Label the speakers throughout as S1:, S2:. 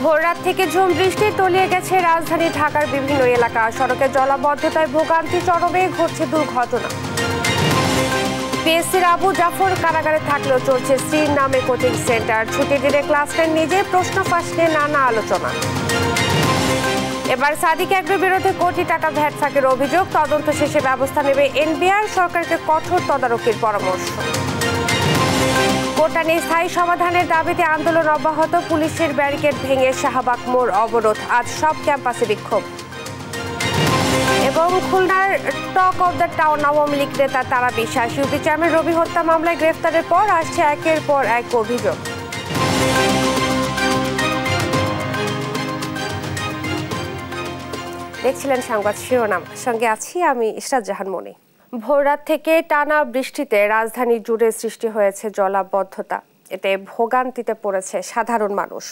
S1: ভোররাত থেকে ঝুম বৃষ্টি তলিয়ে গেছে রাজধানী ঢাকার বিভিন্ন এলাকা। সড়কে জলাবদ্ধতায় ভোগান্তি চরমে, ঘটছে দুর্ঘটনা। পিএসসির আবু জাফর কারাগারে থাকলেও চলছে স্ত্রীর নামে কোচিং সেন্টার। ছুটির দিনে ক্লাস নেন নিজে, প্রশ্ন ফাঁস নিয়ে নানা আলোচনা। এবার সাদিক অ্যাগ্রোর বিরুদ্ধে কোটি টাকা ভ্যাট ফাঁকের অভিযোগ, তদন্ত শেষে ব্যবস্থা নেবে এনবিআর, সরকারকে কঠোর তদারকির পরামর্শ। কোটা নিয়ে স্থায়ী সমাধানের দাবিতে আন্দোলন অব্যাহত, পুলিশের ব্যারিকেড ভেঙে শাহবাগ মোড় অবরোধ, আজ সব ক্যাম্পাসে বিক্ষোভ। এবং খুলনার talk of the town Awami League নেতা তারা বিশ্বাস, ইউপি চেয়ারম্যান রবি হত্যা মামলায় গ্রেফতারের পর আসছে একের পর এক অভিযোগ। দেখছিলেন সংবাদ শিরোনাম, সঙ্গে আছি আমি ইশরাত জাহান মনি। ভোররাত থেকে টানা বৃষ্টিতে রাজধানী জুড়ে সৃষ্টি হয়েছে জলাবদ্ধতা। এতে ভোগান্তিতে পড়েছে সাধারণ মানুষ।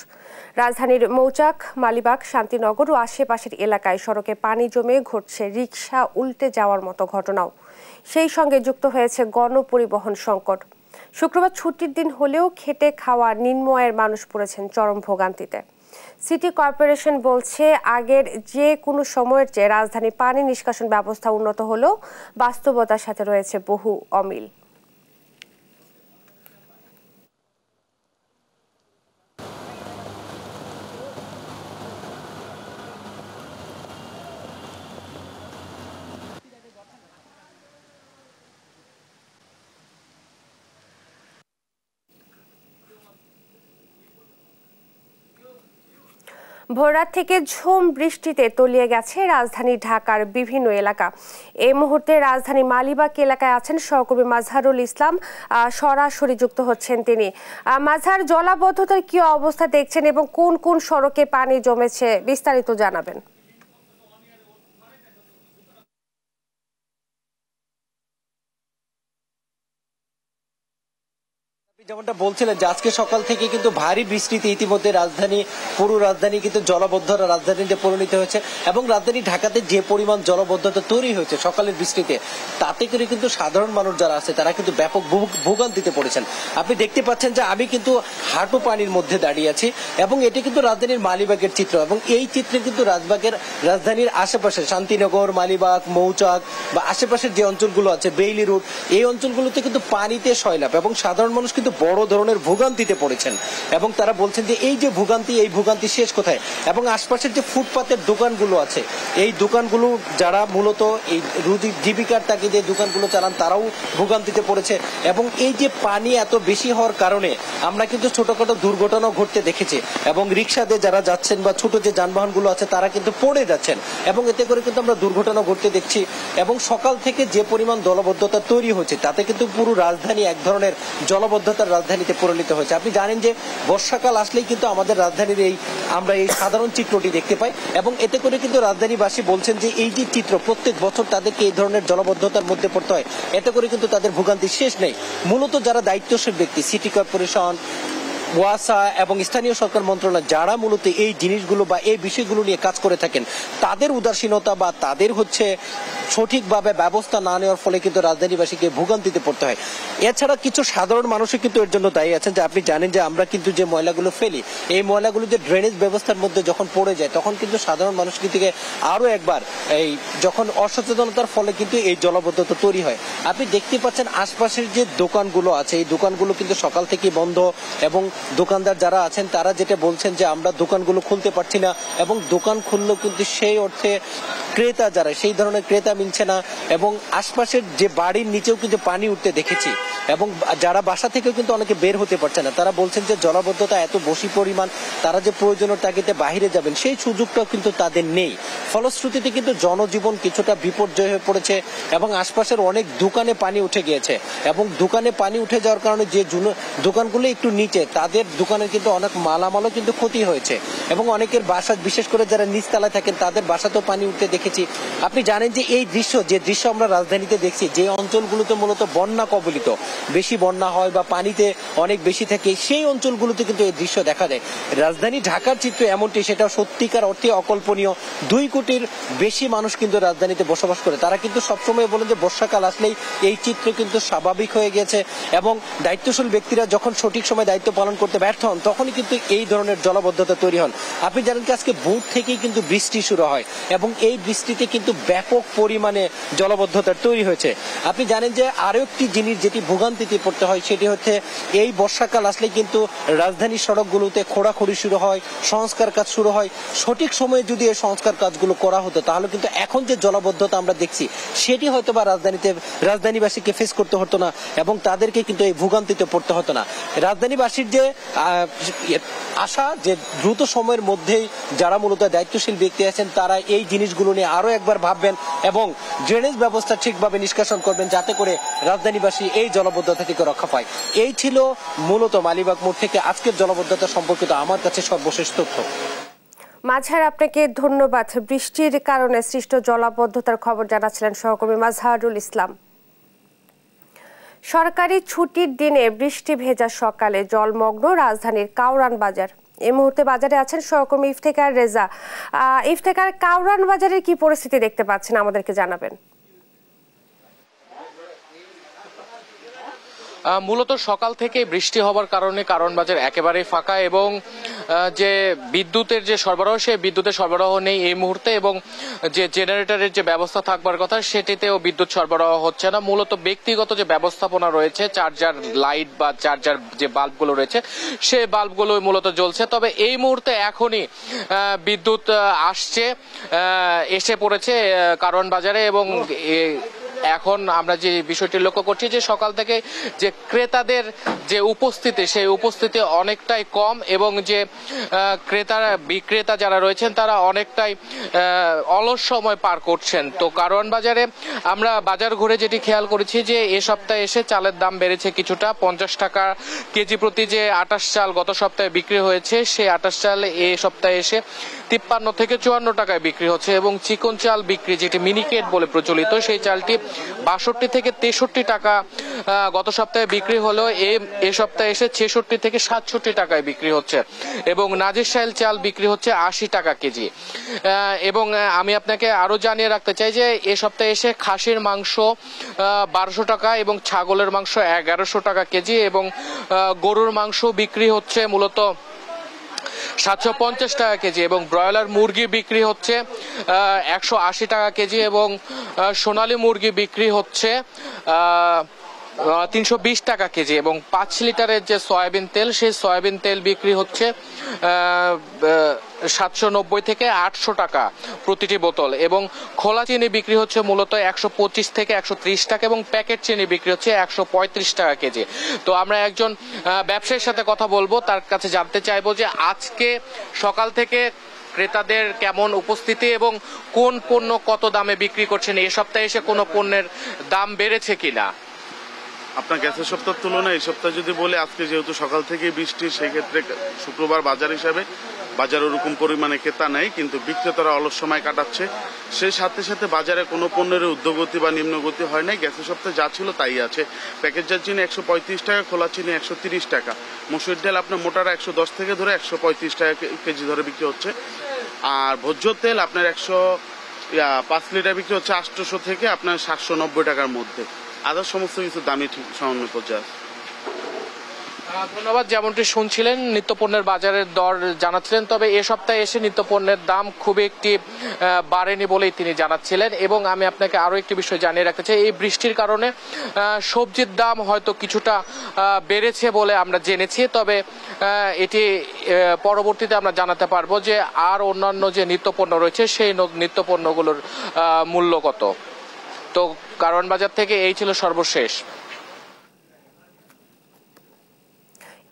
S1: রাজধানীর মৌচাক, মালিবাগ, শান্তিনগর ও আশেপাশের এলাকায় সড়কে পানি জমে ঘটছে রিকশা উল্টে যাওয়ার মতো ঘটনাও। সেই সঙ্গে যুক্ত হয়েছে গণপরিবহন সংকট। শুক্রবার ছুটির দিন হলেও খেটে খাওয়া নিম্ন আয়ের মানুষ পড়েছেন চরম ভোগান্তিতে। সিটি কর্পোরেশন বলছে, আগের যে কোনো সময়ের চেয়ে রাজধানী পানি নিষ্কাশন ব্যবস্থা উন্নত হলেও বাস্তবতার সাথে রয়েছে বহু অমিল। ভোররাত থেকে ঝুম বৃষ্টিতে তলিয়ে গেছে রাজধানী ঢাকার বিভিন্ন এলাকা। এই মুহূর্তে রাজধানী মালিবাগ এলাকায় আছেন সহকর্মী মাজহারুল ইসলাম, সরাসরি যুক্ত হচ্ছেন তিনি। মাজহার, জলাবদ্ধতার কি অবস্থা দেখছেন এবং কোন কোন সড়কে পানি জমেছে, বিস্তারিত জানাবেন।
S2: যেমনটা বলছিলেন যে আজকে সকাল থেকে কিন্তু ভারী বৃষ্টিতে ইতিমধ্যে পুরো রাজধানী কিন্তু জলাবদ্ধতা রাজধানীতে পরিণত হয়েছে এবং রাজধানী ঢাকাতে যে পরিমাণ জলাবদ্ধতা তৈরি হয়েছে সকালের বৃষ্টিতে, তাতে করে কিন্তু সাধারণ মানুষ যারা আছে তারা কিন্তু ব্যাপক ভোগান্তিতে পড়েছেন। আপনি দেখতে পাচ্ছেন যে আমি কিন্তু হাঁটু পানির মধ্যে দাঁড়িয়ে আছি এবং এটি কিন্তু রাজধানীর মালিবাগের চিত্র এবং এই চিত্রে কিন্তু রাজধানীর আশেপাশে শান্তিনগর, মালিবাগ, মৌচাক বা আশেপাশের যে অঞ্চলগুলো আছে, বেইলি রোড, এই অঞ্চলগুলোতে কিন্তু পানিতে সয়লাভ এবং সাধারণ মানুষ কিন্তু বড় ধরনের ভোগান্তিতে পড়েছেন এবং তারা বলছেন যে এই যে এই ভোগান্তি শেষ কোথায়। এবং আশপাশের যে ফুটপাতের দোকানগুলো আছে, এই দোকানগুলো যারা মূলত এই রুজি জীবিকার তাগিদে দোকানগুলো চালান, তারাও ভোগান্তিতে পড়েছে। এবং এই যে পানি এত বেশি হওয়ার কারণে আমরা কিন্তু ছোটখাটো দুর্ঘটনাও ঘটতে দেখেছি এবং রিক্সাতে যারা যাচ্ছেন বা ছোট যে যানবাহনগুলো আছে তারা কিন্তু পড়ে যাচ্ছেন এবং এতে করে কিন্তু আমরা দুর্ঘটনা ঘটতে দেখছি। এবং সকাল থেকে যে পরিমাণ জলাবদ্ধতা তৈরি হয়েছে তাতে কিন্তু পুরো রাজধানী এক ধরনের জলাবদ্ধতার রাজধানীতে পরিণত হয়েছে। আপনি জানেন যে বর্ষাকাল আসলেই কিন্তু আমাদের রাজধানীর আমরা এই সাধারণ চিত্রটি দেখতে পাই এবং এতে করে কিন্তু রাজধানীবাসী বলছেন যে এই যে চিত্র প্রত্যেক বছর তাদেরকে এই ধরনের জলাবদ্ধতার মধ্যে পড়তে হয়, এতে করে কিন্তু তাদের ভোগান্তি শেষ নেই। মূলত যারা দায়িত্বশীল ব্যক্তি, সিটি কর্পোরেশন, ওয়াসা এবং স্থানীয় সরকার মন্ত্রণালয়, যারা মূলত এই জিনিসগুলো বা এই বিষয়গুলো নিয়ে কাজ করে থাকেন, তাদের উদাসীনতা বা তাদের সঠিকভাবে ব্যবস্থা না নেওয়ার ফলে কিন্তু রাজধানীবাসীকে ভোগান্তিতে পড়তে হয়। এছাড়া কিছু সাধারণ মানুষও কিন্তু এর জন্য দায়ী আছেন। যে আপনি জানেন যে আমরা কিন্তু যে ময়লাগুলো ফেলি, এই ময়লাগুলো যে ড্রেনেজ ব্যবস্থার মধ্যে যখন পড়ে যায় তখন কিন্তু সাধারণ মানুষ কিন্তু আরো একবার যখন অসচেতনতার ফলে কিন্তু এই জলাবদ্ধতা তৈরি হয়। আপনি দেখতে পাচ্ছেন আশপাশের যে দোকানগুলো আছে, এই দোকানগুলো কিন্তু সকাল থেকে বন্ধ এবং দোকানদার যারা আছেন তারা যেটা বলছেন যে আমরা দোকানগুলো খুলতে পারছি না এবং দোকান খুললেও কিন্তু সেই অর্থে ক্রেতা যারা, সেই ধরনের ক্রেতা মিলছে না এবং আশপাশের যে বাড়ির নিচেও কিন্তু পানি উঠতে দেখেছি এবং যারা বাসা থেকেও কিন্তু অনেকে বের হতে পারছে না। তারা বলছেন যে জলাবদ্ধতা এত বেশি পরিমাণ, তারা যে প্রয়োজনীয় তাগিদে বাহিরে যাবেন সেই সুযোগটাও কিন্তু তাদের নেই। ফলশ্রুতিতে কিন্তু জনজীবন কিছুটা বিপর্যয় হয়ে পড়েছে এবং আশপাশের অনেক দোকানে পানি উঠে গিয়েছে এবং দোকানে পানি উঠে যাওয়ার কারণে যে দোকানগুলো একটু নিচে, তাদের দোকানের কিন্তু অনেক মালামালও কিন্তু ক্ষতি হয়েছে এবং অনেকের বাসা, বিশেষ করে যারা নিচতলায় থাকেন, তাদের বাসাতেও পানি উঠতে দেখেছি। দেখেছি। আপনি জানেন যে এই যে দৃশ্য আমরা রাজধানীতে দেখছি, যে অঞ্চলগুলোতে মূলত বন্যা কবলিত, বেশি বন্যা হয় বা পানিতে অনেক বেশি থাকে, সেই অঞ্চলগুলোতে কিন্তু এই দৃশ্য দেখা যায়। রাজধানী ঢাকার চিত্র এমনটি, সেটা সত্যিকার অর্থে অকল্পনীয়। 2 কোটির বেশি মানুষ কিন্তু রাজধানীতে বসবাস করে। তারা কিন্তু সবসময় বলেন যে বর্ষাকাল আসলেই এই চিত্র কিন্তু স্বাভাবিক হয়ে গেছে, এবং দায়িত্বশীল ব্যক্তিরা যখন সঠিক সময় দায়িত্ব পালন করতে ব্যর্থ হন তখনই কিন্তু এই ধরনের জলাবদ্ধতা তৈরি হন। আপনি জানেন কি আজকে ভোর থেকেই কিন্তু বৃষ্টি শুরু হয়, এবং এই বৃষ্টিতে কিন্তু ব্যাপক পরিমাণে জলাবদ্ধতা তৈরি হয়েছে। আপনি জানেন যে আরো একটি জিনিস যেটি ভোগান্তিতে পড়তে হয়, সেটি হচ্ছে এই বর্ষাকাল আসলে কিন্তু রাজধানীর সড়কগুলোতে খোঁড়াখুড়ি শুরু হয়, সংস্কার কাজ শুরু হয়। সঠিক সময়ে যদি এই সংস্কার কাজগুলো করা হতো তাহলে কিন্তু এখন যে জলাবদ্ধতা আমরা দেখছি সেটি হয়তো বা রাজধানীবাসীকে ফেস করতে হতো না, এবং তাদেরকে কিন্তু এই ভোগান্তিতে পড়তে হতো না। রাজধানীবাসীর যে আশা যে দ্রুত সময়ের মধ্যেই যারা মূলত দায়িত্বশীল ব্যক্তি আছেন তারা এই জিনিসগুলো নিয়ে আরো একবার ভাববেন এবং ড্রেনেজ ব্যবস্থা ঠিকভাবে নিষ্কাশন করবেন, যাতে করে রাজধানীবাসী এই জলাবদ্ধতা থেকে রক্ষা পায়। এই ছিল মূলত মালিবাগ মোড় থেকে আজকের জলাবদ্ধতা সম্পর্কিত আমার কাছে সর্বশেষ তথ্য।
S1: মাঝার, আপনাকে ধন্যবাদ। বৃষ্টির কারণে সৃষ্ট জলাবদ্ধতার খবর জানাচ্ছিলেন সহকর্মী মাজহারুল ইসলাম। সরকারি ছুটির দিনে বৃষ্টি ভেজা সকালে জলমগ্ন রাজধানীর কাউরান বাজার। এই মুহূর্তে বাজারে আছেন সহকর্মী ইফতেখার রেজা। ইফতেখার, কাউরান বাজারের কি পরিস্থিতি দেখতে পাচ্ছেন আমাদেরকে জানাবেন।
S3: মূলত সকাল থেকে বৃষ্টি হওয়ার কারণে কারণ বাজার একেবারেই ফাঁকা, এবং যে বিদ্যুতের যে সরবরাহ, সেই বিদ্যুতের সরবরাহ নেই এই মুহূর্তে, এবং যে জেনারেটরের যে ব্যবস্থা থাকবার কথা সেটিতেও বিদ্যুৎ সরবরাহ হচ্ছে না। মূলত ব্যক্তিগত যে ব্যবস্থাপনা রয়েছে, চার্জার লাইট বা চার্জার যে বাল্বগুলো রয়েছে সেই বাল্বগুলো মূলত জ্বলছে। তবে এই মুহূর্তে এখনই বিদ্যুৎ এসে পড়েছে কারণ বাজারে, এবং এখন আমরা যে বিষয়টি লক্ষ্য করছি যে সকাল থেকে যে ক্রেতাদের যে উপস্থিতি, সেই উপস্থিতি অনেকটাই কম, এবং যে বিক্রেতা যারা রয়েছেন তারা অনেকটাই অলস সময় পার করছেন। তো কারওয়ান বাজারে আমরা বাজার ঘুরে যেটি খেয়াল করেছি যে এ সপ্তাহে এসে চালের দাম বেড়েছে কিছুটা। 50 টাকা কেজি প্রতি যে আটাশ চাল গত সপ্তাহে বিক্রি হয়েছে, সেই আটাশ চাল এ সপ্তাহে এসে 53 থেকে 54 টাকায় বিক্রি হচ্ছে, এবং চিকন চাল বিক্রি, যেটি মিনিকেট বলে প্রচলিত, সেই চালটি 62 থেকে 63 টাকা গত সপ্তাহে বিক্রি হলো। এ সপ্তাহে এসে 66 থেকে 67 টাকায় বিক্রি হচ্ছে, এবং নাজিরশাইল চাল বিক্রি হচ্ছে 80 টাকা কেজি। এবং আমি আপনাকে আরো জানিয়ে রাখতে চাই যে এ সপ্তাহে এসে খাসির মাংস 1200 টাকা এবং ছাগলের মাংস 1100 টাকা কেজি, এবং গরুর মাংস বিক্রি হচ্ছে মূলত 750 টাকা কেজি, এবং ব্রয়লার মুরগি বিক্রি হচ্ছে 180 টাকা কেজি, এবং সোনালী মুরগি বিক্রি হচ্ছে 320 টাকা কেজি, এবং 5 লিটারের যে সয়াবিন তেল, সেই সয়াবিন তেল বিক্রি হচ্ছে 790 থেকে 800 টাকা প্রতিটি বোতল, এবং খোলা চিনি বিক্রি হচ্ছে মূলত 125 থেকে 130 টাকা, এবং প্যাকেট চিনি বিক্রি হচ্ছে 135 টাকা কেজি। তো আমরা একজন ব্যবসায়ীর সাথে কথা বলবো, তার কাছে জানতে চাইবো যে আজকে সকাল থেকে ক্রেতাদের কেমন উপস্থিতি এবং কোন পণ্য কত দামে বিক্রি করছেন, এই সপ্তাহে এসে কোনো পণ্যের দাম বেড়েছে কিনা।
S4: আপনার গ্যাসের সপ্তাহের তুলনায় এই সপ্তাহে যদি বলে, আজকে যেহেতু সকাল থেকে বৃষ্টি, সেক্ষেত্রে শুক্রবার বাজার হিসাবে বাজার ওরকম পরিমাণে ক্রেতা নেই, কিন্তু বিক্রেতারা অলস সময় কাটাচ্ছে। সেই সাথে সাথে বাজারে কোনো পণ্যের ঊর্ধ্বগতি বা নিম্নগতি হয় নাই। গ্যাসের সপ্তাহে যা ছিল তাই আছে। প্যাকেটজাত চিনি 135 টাকা, খোলা চিনি 130 টাকা, মসুর ডাল আপনার মোটারা 110 থেকে ধরে 135 টাকা কেজি ধরে বিক্রি হচ্ছে। আর ভোজ্য তেল আপনার 5 লিটার বিক্রি হচ্ছে 800 থেকে আপনার 790 টাকার মধ্যে। আদার সমস্ত কিছু দামি ঠিক সামান্য পর্যায়ে।
S3: ধন্যবাদ। যেমনটি শুনছিলেন নিত্যপণ্যের বাজারের দর জানাচ্ছিলেন, তবে এ সপ্তাহে এসে নিত্যপণ্যের দাম খুব একটি বাড়েনি বলেই তিনি জানাচ্ছিলেন। এবং আমি আপনাকে আরো একটি বিষয় জানিয়ে রাখতে চাই, এই বৃষ্টির কারণে সবজির দাম হয়তো কিছুটা বেড়েছে বলে আমরা জেনেছি, তবে এটি পরবর্তীতে আমরা জানাতে পারবো যে আর অন্যান্য যে নিত্যপণ্য রয়েছে সেই নিত্যপণ্যগুলোর মূল্য কত। তো কারওয়ান বাজার থেকে এই ছিল সর্বশেষ।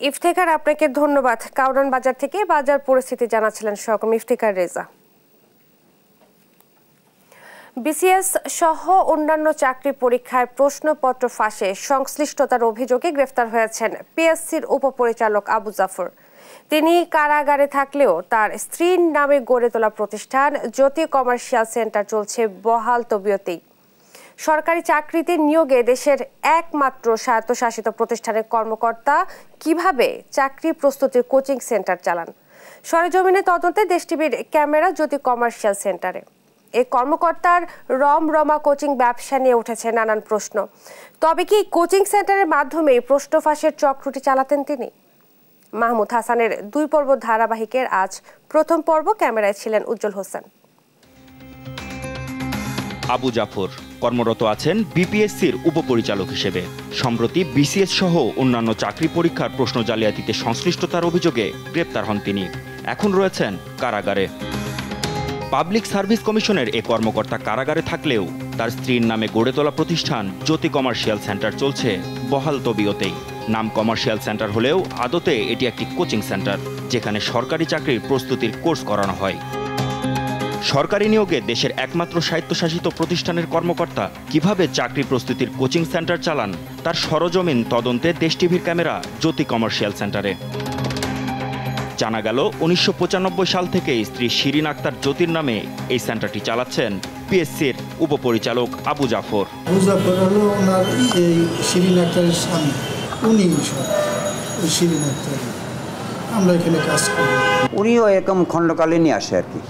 S1: ইফতেখার, আপনাকে ধন্যবাদ। কারওয়ান বাজার থেকে বাজার পরিস্থিতি জানাচ্ছিলেন সহকর্মী ইফতেখার রেজা। বিসিএস সহ অন্যান্য চাকরি পরীক্ষায় প্রশ্নপত্র ফাঁসে সংশ্লিষ্টতার অভিযোগে গ্রেফতার হয়েছেন পিএসসির উপপরিচালক আবু জাফর। তিনি কারাগারে থাকলেও তার স্ত্রীর নামে গড়ে তোলা প্রতিষ্ঠান জ্যোতি কমার্শিয়াল সেন্টার চলছে বহাল তবিয়তেই। সরকারি চাকরিতে নিয়োগে দেশের একমাত্র স্বায়ত্তশাসিত প্রতিষ্ঠানের কর্মকর্তা কিভাবে চাকরি প্রস্তুতির কোচিং সেন্টার চালান? সরেজমিনে তদন্তে দেশ টিভির ক্যামেরা জ্যোতি কমার্শিয়াল সেন্টারে। এই কর্মকর্তার রমরমা কোচিং ব্যবসা নিয়ে উঠেছে নানান প্রশ্ন। তবে কি কোচিং সেন্টারের মাধ্যমে প্রশ্ন ফাঁসের চক্রটি চালাতেন তিনি? মাহমুদ হাসানের 2 পর্ব ধারাবাহিকের আজ প্রথম পর্ব, ক্যামেরায় ছিলেন উজ্জ্বল হোসেন।
S5: আবু জাফর কর্মরত আছেন বিপিএসসির উপপরিচালক হিসেবে। সম্প্রতি বিসিএস সহ অন্যান্য চাকরি পরীক্ষার প্রশ্ন জালিয়াতিতে সংশ্লিষ্টতার অভিযোগে গ্রেপ্তার হন তিনি। এখন রয়েছেন কারাগারে। পাবলিক সার্ভিস কমিশনের এ কর্মকর্তা কারাগারে থাকলেও তার স্ত্রীর নামে গড়ে তোলা প্রতিষ্ঠান জ্যোতি কমার্শিয়াল সেন্টার চলছে বহাল তবিয়তেই। নাম কমার্শিয়াল সেন্টার হলেও আদতে এটি একটি কোচিং সেন্টার, যেখানে সরকারি চাকরির প্রস্তুতির কোর্স করানো হয়। সরকারি নিয়োগে দেশের একমাত্র স্বায়ত্তশাসিত প্রতিষ্ঠানের কর্মকর্তা কিভাবে চাকরি প্রস্তুতির কোচিং সেন্টার চালান, তার সরজমিন তদন্তে দেশ টিভির ক্যামেরা জ্যোতি কমার্শিয়াল সেন্টারে। জানা গেল 1995 সাল থেকে স্ত্রী শিরিন আক্তার জ্যোতির নামে এই সেন্টারটি চালাচ্ছেন পিএসসির উপপরিচালক আবু জাফর।
S6: আবু জাফর হলো ওনার এই শিরিন আক্তারের স্বামী, উনি শিরিন আক্তার। আমরা এখানে কাজ করি।
S7: উনিও এরকম খণ্ডকালে নিয়ে আসে আর কি।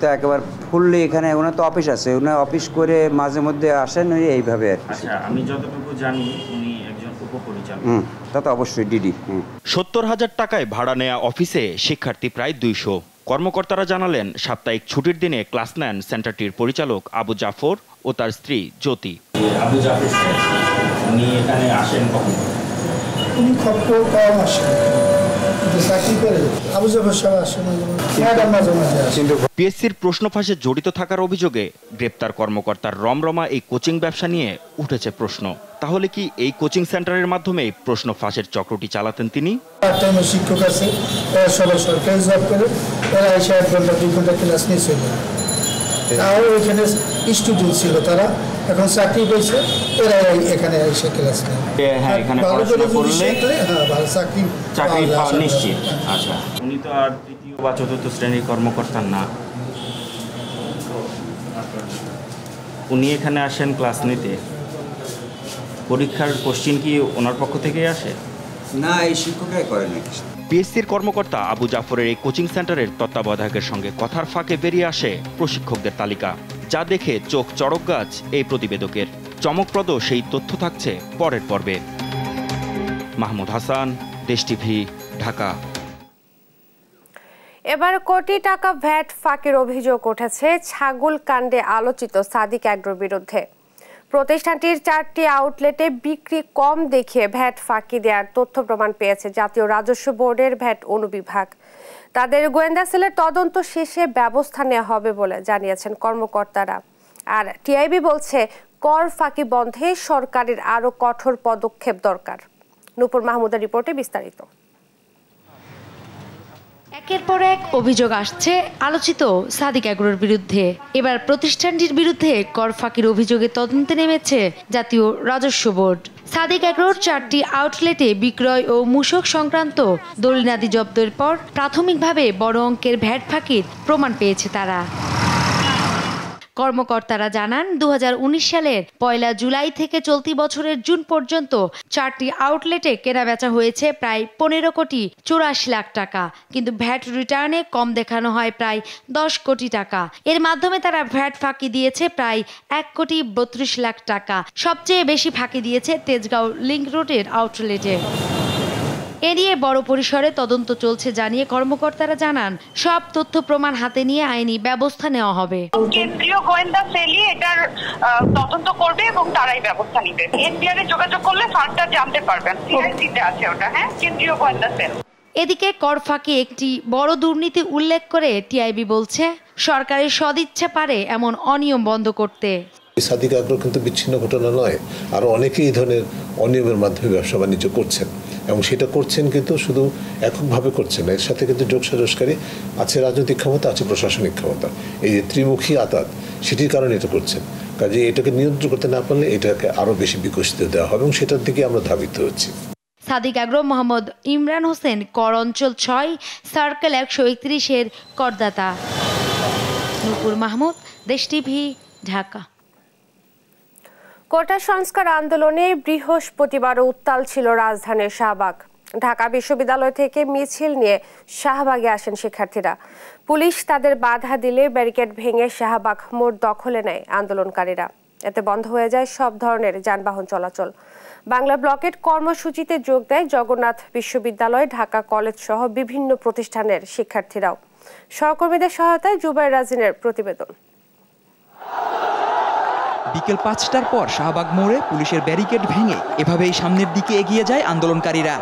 S7: তো একেবারে ফুললি এখানে ওনার তো অফিস আছে, ওনার অফিস করে মাঝে মধ্যে আসেন এইভাবে আর কি।
S5: আচ্ছা, আমি যতটুকু জানি উনি একজন উপপরিচালক।
S7: তা তো অবশ্যই ডিডি।
S5: 70,000 টাকায় ভাড়া নেয়া অফিসে শিক্ষার্থী প্রায় 200। কর্মকর্তারা জানালেন সাপ্তাহিক ছুটির দিনে ক্লাস নেন সেন্টারটির পরিচালক আবু জাফর ও তার স্ত্রী জ্যোতি।
S8: আবু জাফর উনি এখানে আসেন কখন?
S6: উনি খুব কম আসেন, চাকরি করে। আবু জাফর সাহেব আসেন মাঝে মাঝে আসেন।
S5: পিএসসির প্রশ্ন ফাঁসে জড়িত থাকার অভিযোগে গ্রেপ্তার কর্মকর্তার রমরমা এই কোচিং ব্যবসা নিয়ে উঠেছে প্রশ্ন। তাহলে কি এই কোচিং সেন্টারের মাধ্যমে প্রশ্ন ফাঁসের চক্রটি চালাতেন তিনি?
S6: শিক্ষক আছে, সবাই সরকারি জব করে, এরা এসে 1 ঘন্টা 2 ঘন্টা ক্লাস নিয়ে চলে। তাও এখানে স্টুডেন্ট ছিল, তারা এখন চাকরি পেয়েছে, এরা এখানে এসে ক্লাস নেয়।
S5: হ্যাঁ, এখানে পড়াশোনা করলে
S6: ভালো চাকরি
S5: পাওয়া নিশ্চিত। আচ্ছা, উনি তো আর 3য় বা 4র্থ শ্রেণীর কর্মকর্তা না। উনি এখানে আসেন ক্লাস নিতে। পরীক্ষার কোশ্চিন কি ওনার পক্ষ থেকেই আসে?
S7: না, এই শিক্ষকরাই করেন।
S5: পিএসসির কর্মকর্তা আবু জাফরের এই কোচিং সেন্টারের তত্ত্বাবধায়কের সঙ্গে কথার ফাঁকে বেরিয়ে আসে প্রশিক্ষকদের তালিকা, যা দেখে চোখ চড়ক গাছ এই প্রতিবেদকের। চমকপ্রদ সেই তথ্য থাকছে পরের পর্বে। মাহমুদ হাসান, দেশ টিভি, ঢাকা।
S1: এবার কোটি টাকা ভ্যাট ফাঁকির অভিযোগ উঠেছে ছাগল কাণ্ডে আলোচিত সাদিক অ্যাগ্রোর বিরুদ্ধে। প্রতিষ্ঠানটির 4টি আউটলেটে বিক্রি কম দেখিয়ে ভ্যাট ফাঁকি দেওয়ার তথ্য প্রমাণ পেয়েছে জাতীয় রাজস্ব বোর্ডের ভ্যাট অনুবিভাগ। তাদের গোয়েন্দা সেলের তদন্ত শেষে ব্যবস্থা নেওয়া হবে বলে জানিয়েছেন কর্মকর্তারা। আর টিআইবি বলছে কর ফাঁকি বন্ধে সরকারের আরও কঠোর পদক্ষেপ দরকার। নূপুর মাহমুদের রিপোর্টে বিস্তারিত।
S9: একের পর এক অভিযোগ আসছে আলোচিত সাদিক অ্যাগ্রোর বিরুদ্ধে। এবার প্রতিষ্ঠানটির বিরুদ্ধে কর ফাঁকির অভিযোগে তদন্তে নেমেছে জাতীয় রাজস্ব বোর্ড। সাদিক অ্যাগ্রোর 4টি আউটলেটে বিক্রয় ও মূসক সংক্রান্ত দলিলাদি জব্দের পর প্রাথমিকভাবে বড় অঙ্কের ভ্যাট ফাঁকির প্রমাণ পেয়েছে তারা। কর্মকর্তারা জানান 2019 সালের 1 জুলাই থেকে চলতি বছরের জুন পর্যন্ত 4টি আউটলেটে কেনাবেচা হয়েছে প্রায় 15 কোটি 84 লাখ টাকা, কিন্তু ভ্যাট রিটার্নে কম দেখানো হয় প্রায় 10 কোটি টাকা। এর মাধ্যমে তারা ভ্যাট ফাঁকি দিয়েছে প্রায় 1 কোটি 32 লাখ টাকা। সবচেয়ে বেশি ফাঁকি দিয়েছে তেজগাঁও লিংক রোডের আউটলেটে। এ নিয়ে বড় পরিসরে তদন্ত চলছে জানিয়ে কর্মকর্তারা জানান সব তথ্য প্রমাণ হাতে নিয়ে আইনি ব্যবস্থা নেওয়া হবে।
S10: কেন্দ্রীয় গোয়েন্দা সেলই এটার তদন্ত করবে এবং তারাই ব্যবস্থা নেবে। এনবিআর এ যোগাযোগ করলে ফান্ডটা জানতে পারবেন। সিআইসিতে আছে ওটা, হ্যাঁ, কেন্দ্রীয় গোয়েন্দা সেল।
S9: এদিকে কর ফাঁকি একটি বড় দুর্নীতি উল্লেখ করে টিআইবি বলছে সরকারের সদিচ্ছা পারে এমন অনিয়ম বন্ধ করতে।
S11: সাদিক অ্যাগ্রো কিন্তু বিচ্ছিন্ন ঘটনা নয়, আরও অনেকেই এই ধরনের অনিয়মের মাধ্যমে ব্যবসা বাণিজ্য করছেন এবং সেটা করছেন কিন্তু শুধু এককভাবে করছেন না, এর সাথে কিন্তু যোগসাজশকারী আছে, রাজনৈতিক ক্ষমতা আছে, প্রশাসনিক ক্ষমতা, এই যে ত্রিমুখী আতাত, সেটির কারণে এটা করছেন। কাজে এটাকে নিয়ন্ত্রণ করতে না পারলে এটাকে আরও বেশি বিকশিত দেওয়া হবে এবং সেটার দিকে আমরা ধাবিত হচ্ছি।
S9: সাদিক আগ্রহ মোহাম্মদ ইমরান হোসেন, কর অঞ্চল 6, সার্কেল 131-এর করদাতা। নূপুর মাহমুদ, দেশ টিভি, ঢাকা।
S1: কোটা সংস্কার আন্দোলনে বৃহস্পতিবার উত্তাল ছিল রাজধানীর শাহবাগ। ঢাকা বিশ্ববিদ্যালয় থেকে মিছিল নিয়ে শাহবাগে আসেন শিক্ষার্থীরা। পুলিশ তাদের বাধা দিলে ব্যারিকেড ভেঙে শাহবাগ মোড় দখলে নেয় আন্দোলনকারীরা। এতে বন্ধ হয়ে যায় সব ধরনের যানবাহন চলাচল। বাংলা ব্লকের কর্মসূচিতে যোগ দেয় জগন্নাথ বিশ্ববিদ্যালয়, ঢাকা কলেজ সহ বিভিন্ন প্রতিষ্ঠানের শিক্ষার্থীরাও। সহকর্মীদের সহায়তায় জুবাইর রাজিনের প্রতিবেদন।
S12: বিকেল 5টার পর শাহবাগ মোড়ে পুলিশের ব্যারিকেড ভেঙে এভাবেই সামনের দিকে এগিয়ে যায় আন্দোলনকারীরা।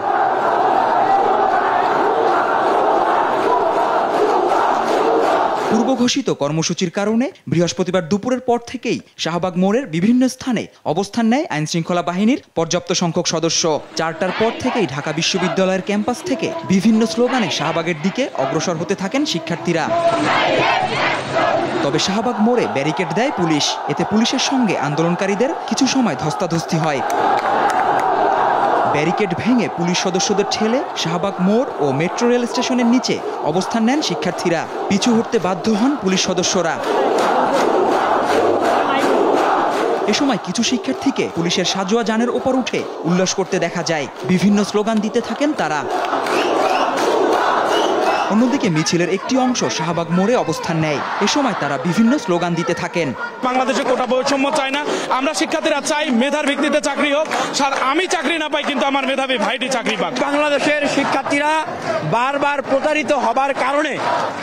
S12: পূর্বঘোষিত কর্মসূচির কারণে বৃহস্পতিবার দুপুরের পর থেকেই শাহবাগ মোড়ের বিভিন্ন স্থানে অবস্থান নেয় আইনশৃঙ্খলা বাহিনীর পর্যাপ্ত সংখ্যক সদস্য। 4টার পর থেকেই ঢাকা বিশ্ববিদ্যালয়ের ক্যাম্পাস থেকে বিভিন্ন স্লোগানে শাহবাগের দিকে অগ্রসর হতে থাকেন শিক্ষার্থীরা। তবে শাহবাগ মোড়ে ব্যারিকেড দেয় পুলিশ। এতে পুলিশের সঙ্গে আন্দোলনকারীদের কিছু সময় ধস্তাধস্তি হয়। ব্যারিকেড ভেঙে পুলিশ সদস্যদের ঠেলে শাহবাগ মোড় ও মেট্রো রেল স্টেশনের নিচে অবস্থান নেন শিক্ষার্থীরা। পিছু হটতে বাধ্য হন পুলিশ সদস্যরা। এ সময় কিছু শিক্ষার্থীকে পুলিশের সাজোয়া যানের ওপর উঠে উল্লাস করতে দেখা যায়। বিভিন্ন স্লোগান দিতে থাকেন তারা। অন্যদিকে মিছিলের একটি অংশ শাহবাগ মোড়ে অবস্থান নেয়। এ সময় তারা বিভিন্ন স্লোগান দিতে থাকেন।
S13: বাংলাদেশে কোটা বৈষম্য চায় না, আমরা শিক্ষার্থীরা চাই মেধার ভিত্তিতে চাকরি হোক। আমি চাকরি না পাই কিন্তু আমার মেধাবী ভাইটি চাকরি পাক।
S14: বাংলাদেশের শিক্ষার্থীরা বারবার প্রতারিত হবার কারণে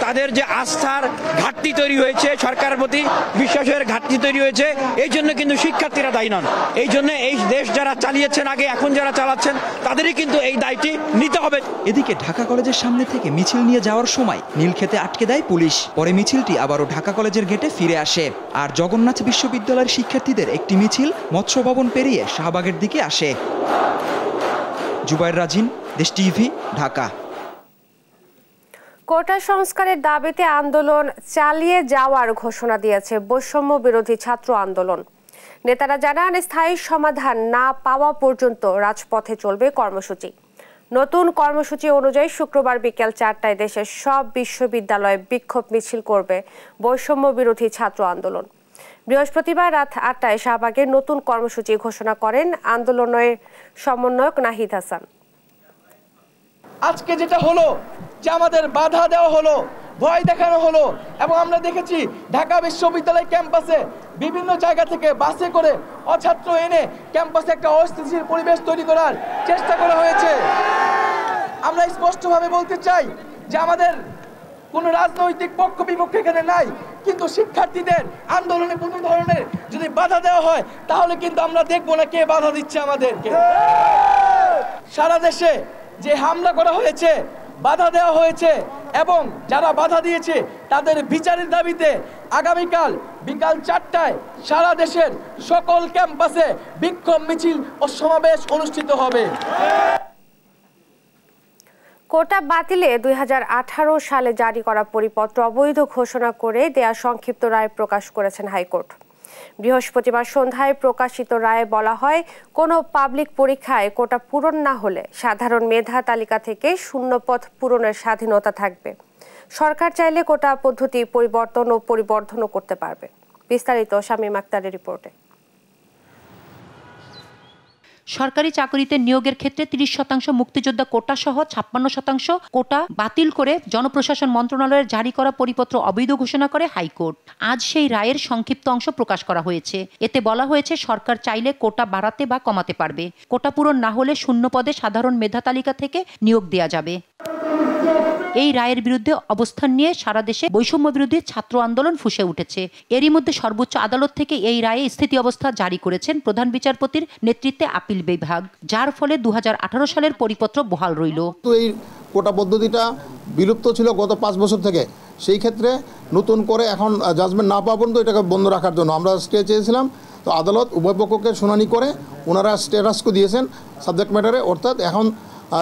S14: তাদের যে আস্থার ঘাটতি তৈরি হয়েছে, সরকারের প্রতি বিশ্বাসের ঘাটতি তৈরি হয়েছে, এই জন্য কিন্তু শিক্ষার্থীরা দায়ী নন। এই জন্য এই দেশ যারা চালিয়েছেন আগে, এখন যারা চালাচ্ছেন তাদেরই কিন্তু এই দায়টি নিতে হবে।
S12: এদিকে ঢাকা কলেজের সামনে থেকে মিছিল নিয়ে যাওয়ার সময় নীলক্ষেতে আটকে দেয় পুলিশ। পরে মিছিলটি আবারও ঢাকা কলেজের গেটে ফিরে আসে। আর জগন্নাথ বিশ্ববিদ্যালয়ের শিক্ষার্থীদের একটি মিছিল মৎস্য ভবন পেরিয়ে শাহবাগের দিকে আসে। জুবাইর রাজিন, দেশ টিভি, ঢাকা।
S1: কোটা সংস্কারের দাবিতে আন্দোলন চালিয়ে যাওয়ার ঘোষণা দিয়েছে বৈষম্য বিরোধী ছাত্র আন্দোলন। নেতারা জানান, স্থায়ী সমাধান না পাওয়া পর্যন্ত রাজপথে চলবে কর্মসূচি। নতুন কর্মসূচি অনুযায়ী শুক্রবার বিকেল 4টায় দেশের সব বিশ্ববিদ্যালয়ে বিক্ষোভ মিছিল করবে বৈষম্য বিরোধী ছাত্র আন্দোলন। বৃহস্পতিবার রাত 8টায় শাহবাগের নতুন কর্মসূচি ঘোষণা করেন আন্দোলনের সমন্বয়ক নাহিদ হাসান।
S15: আজকে যেটা হলো যে আমাদের বাধা দেওয়া হলো, ভয় দেখানো হলো, এবং আমরা দেখেছি ঢাকা বিশ্ববিদ্যালয় ক্যাম্পাসে বিভিন্ন জায়গা থেকে বাসে করে অছাত্র এনে ক্যাম্পাসে একটা অস্থিতিশীল পরিবেশ তৈরি করার চেষ্টা করা হয়েছে। আমরা স্পষ্টভাবে বলতে চাই যে আমাদের কোনো রাজনৈতিক পক্ষ বিপক্ষ এখানে নাই, কিন্তু শিক্ষার্থীদের আন্দোলনে কোনো ধরনের যদি বাধা দেওয়া হয় তাহলে কিন্তু আমরা দেখবো না কে বাধা দিচ্ছে আমাদেরকে। সারা দেশে যে হামলা করা হয়েছে, বাধা দেওয়া হয়েছে, এবং যারা বাধা দিয়েছে তাদের বিচারের দাবিতে আগামীকাল বিকাল 4টায় সারা দেশের সকল ক্যাম্পাসে বিক্ষোভ মিছিল ও সমাবেশ অনুষ্ঠিত হবে।
S1: কোটা বাতিলে 2018 সালে জারি করা পরিপত্র অবৈধ ঘোষণা করে দেয়া সংক্ষিপ্ত রায় প্রকাশ করেছেন হাইকোর্ট। বৃহস্পতিবার সন্ধ্যায় প্রকাশিত রায়ে বলা হয়, কোনো পাবলিক পরীক্ষায় কোটা পূরণ না হলে সাধারণ মেধা তালিকা থেকে শূন্যপদ পূরণের স্বাধীনতা থাকবে। সরকার চাইলে কোটা পদ্ধতি পরিবর্তন ও পরিবর্ধনও করতে পারবে। বিস্তারিত শামীম আক্তারের রিপোর্টে।
S16: সরকারি চাকরিতে নিয়োগের ক্ষেত্রে 30% মুক্তিযোদ্ধা কোটা সহ 56% কোটা বাতিল করে জনপ্রশাসন মন্ত্রণালয়ের জারি করা পরিপত্র অবৈধ ঘোষণা করে হাইকোর্ট। আজ সেই রায়ের সংক্ষিপ্ত অংশ প্রকাশ করা হয়েছে। এতে বলা হয়েছে, সরকার চাইলে কোটা বাড়াতে বা কমাতে পারবে। কোটা পূরণ না হলে শূন্য পদে সাধারণ মেধা তালিকা থেকে নিয়োগ দেওয়া যাবে। এই রায়ের বিরুদ্ধে অবস্থান নিয়ে সারা দেশে বৈষম্য বিরোধী ছাত্র আন্দোলন ফুঁসে উঠেছে। এরই মধ্যে সর্বোচ্চ আদালত থেকে এই রায়ে স্থিতি অবস্থা জারি করেছেন প্রধান বিচারপতির নেতৃত্বে আপিল বিভাগ, যার ফলে 2018 সালের পরিপত্র বহাল রইল।
S17: এই কোটা পদ্ধতিটা বিলুপ্ত ছিল গত 5 বছর থেকে। সেই ক্ষেত্রে নতুন করে এখন জাজমেন্ট না পাওয়া পর্যন্ত এটাকে বন্ধ রাখার জন্য আমরা স্টে চেয়েছিলাম। তো তো আদালত উভয় পক্ষকে শুনানি করে ওনারা স্টে রাস্কো দিয়েছেন সাবজেক্ট ম্যাটারে, অর্থাৎ এখন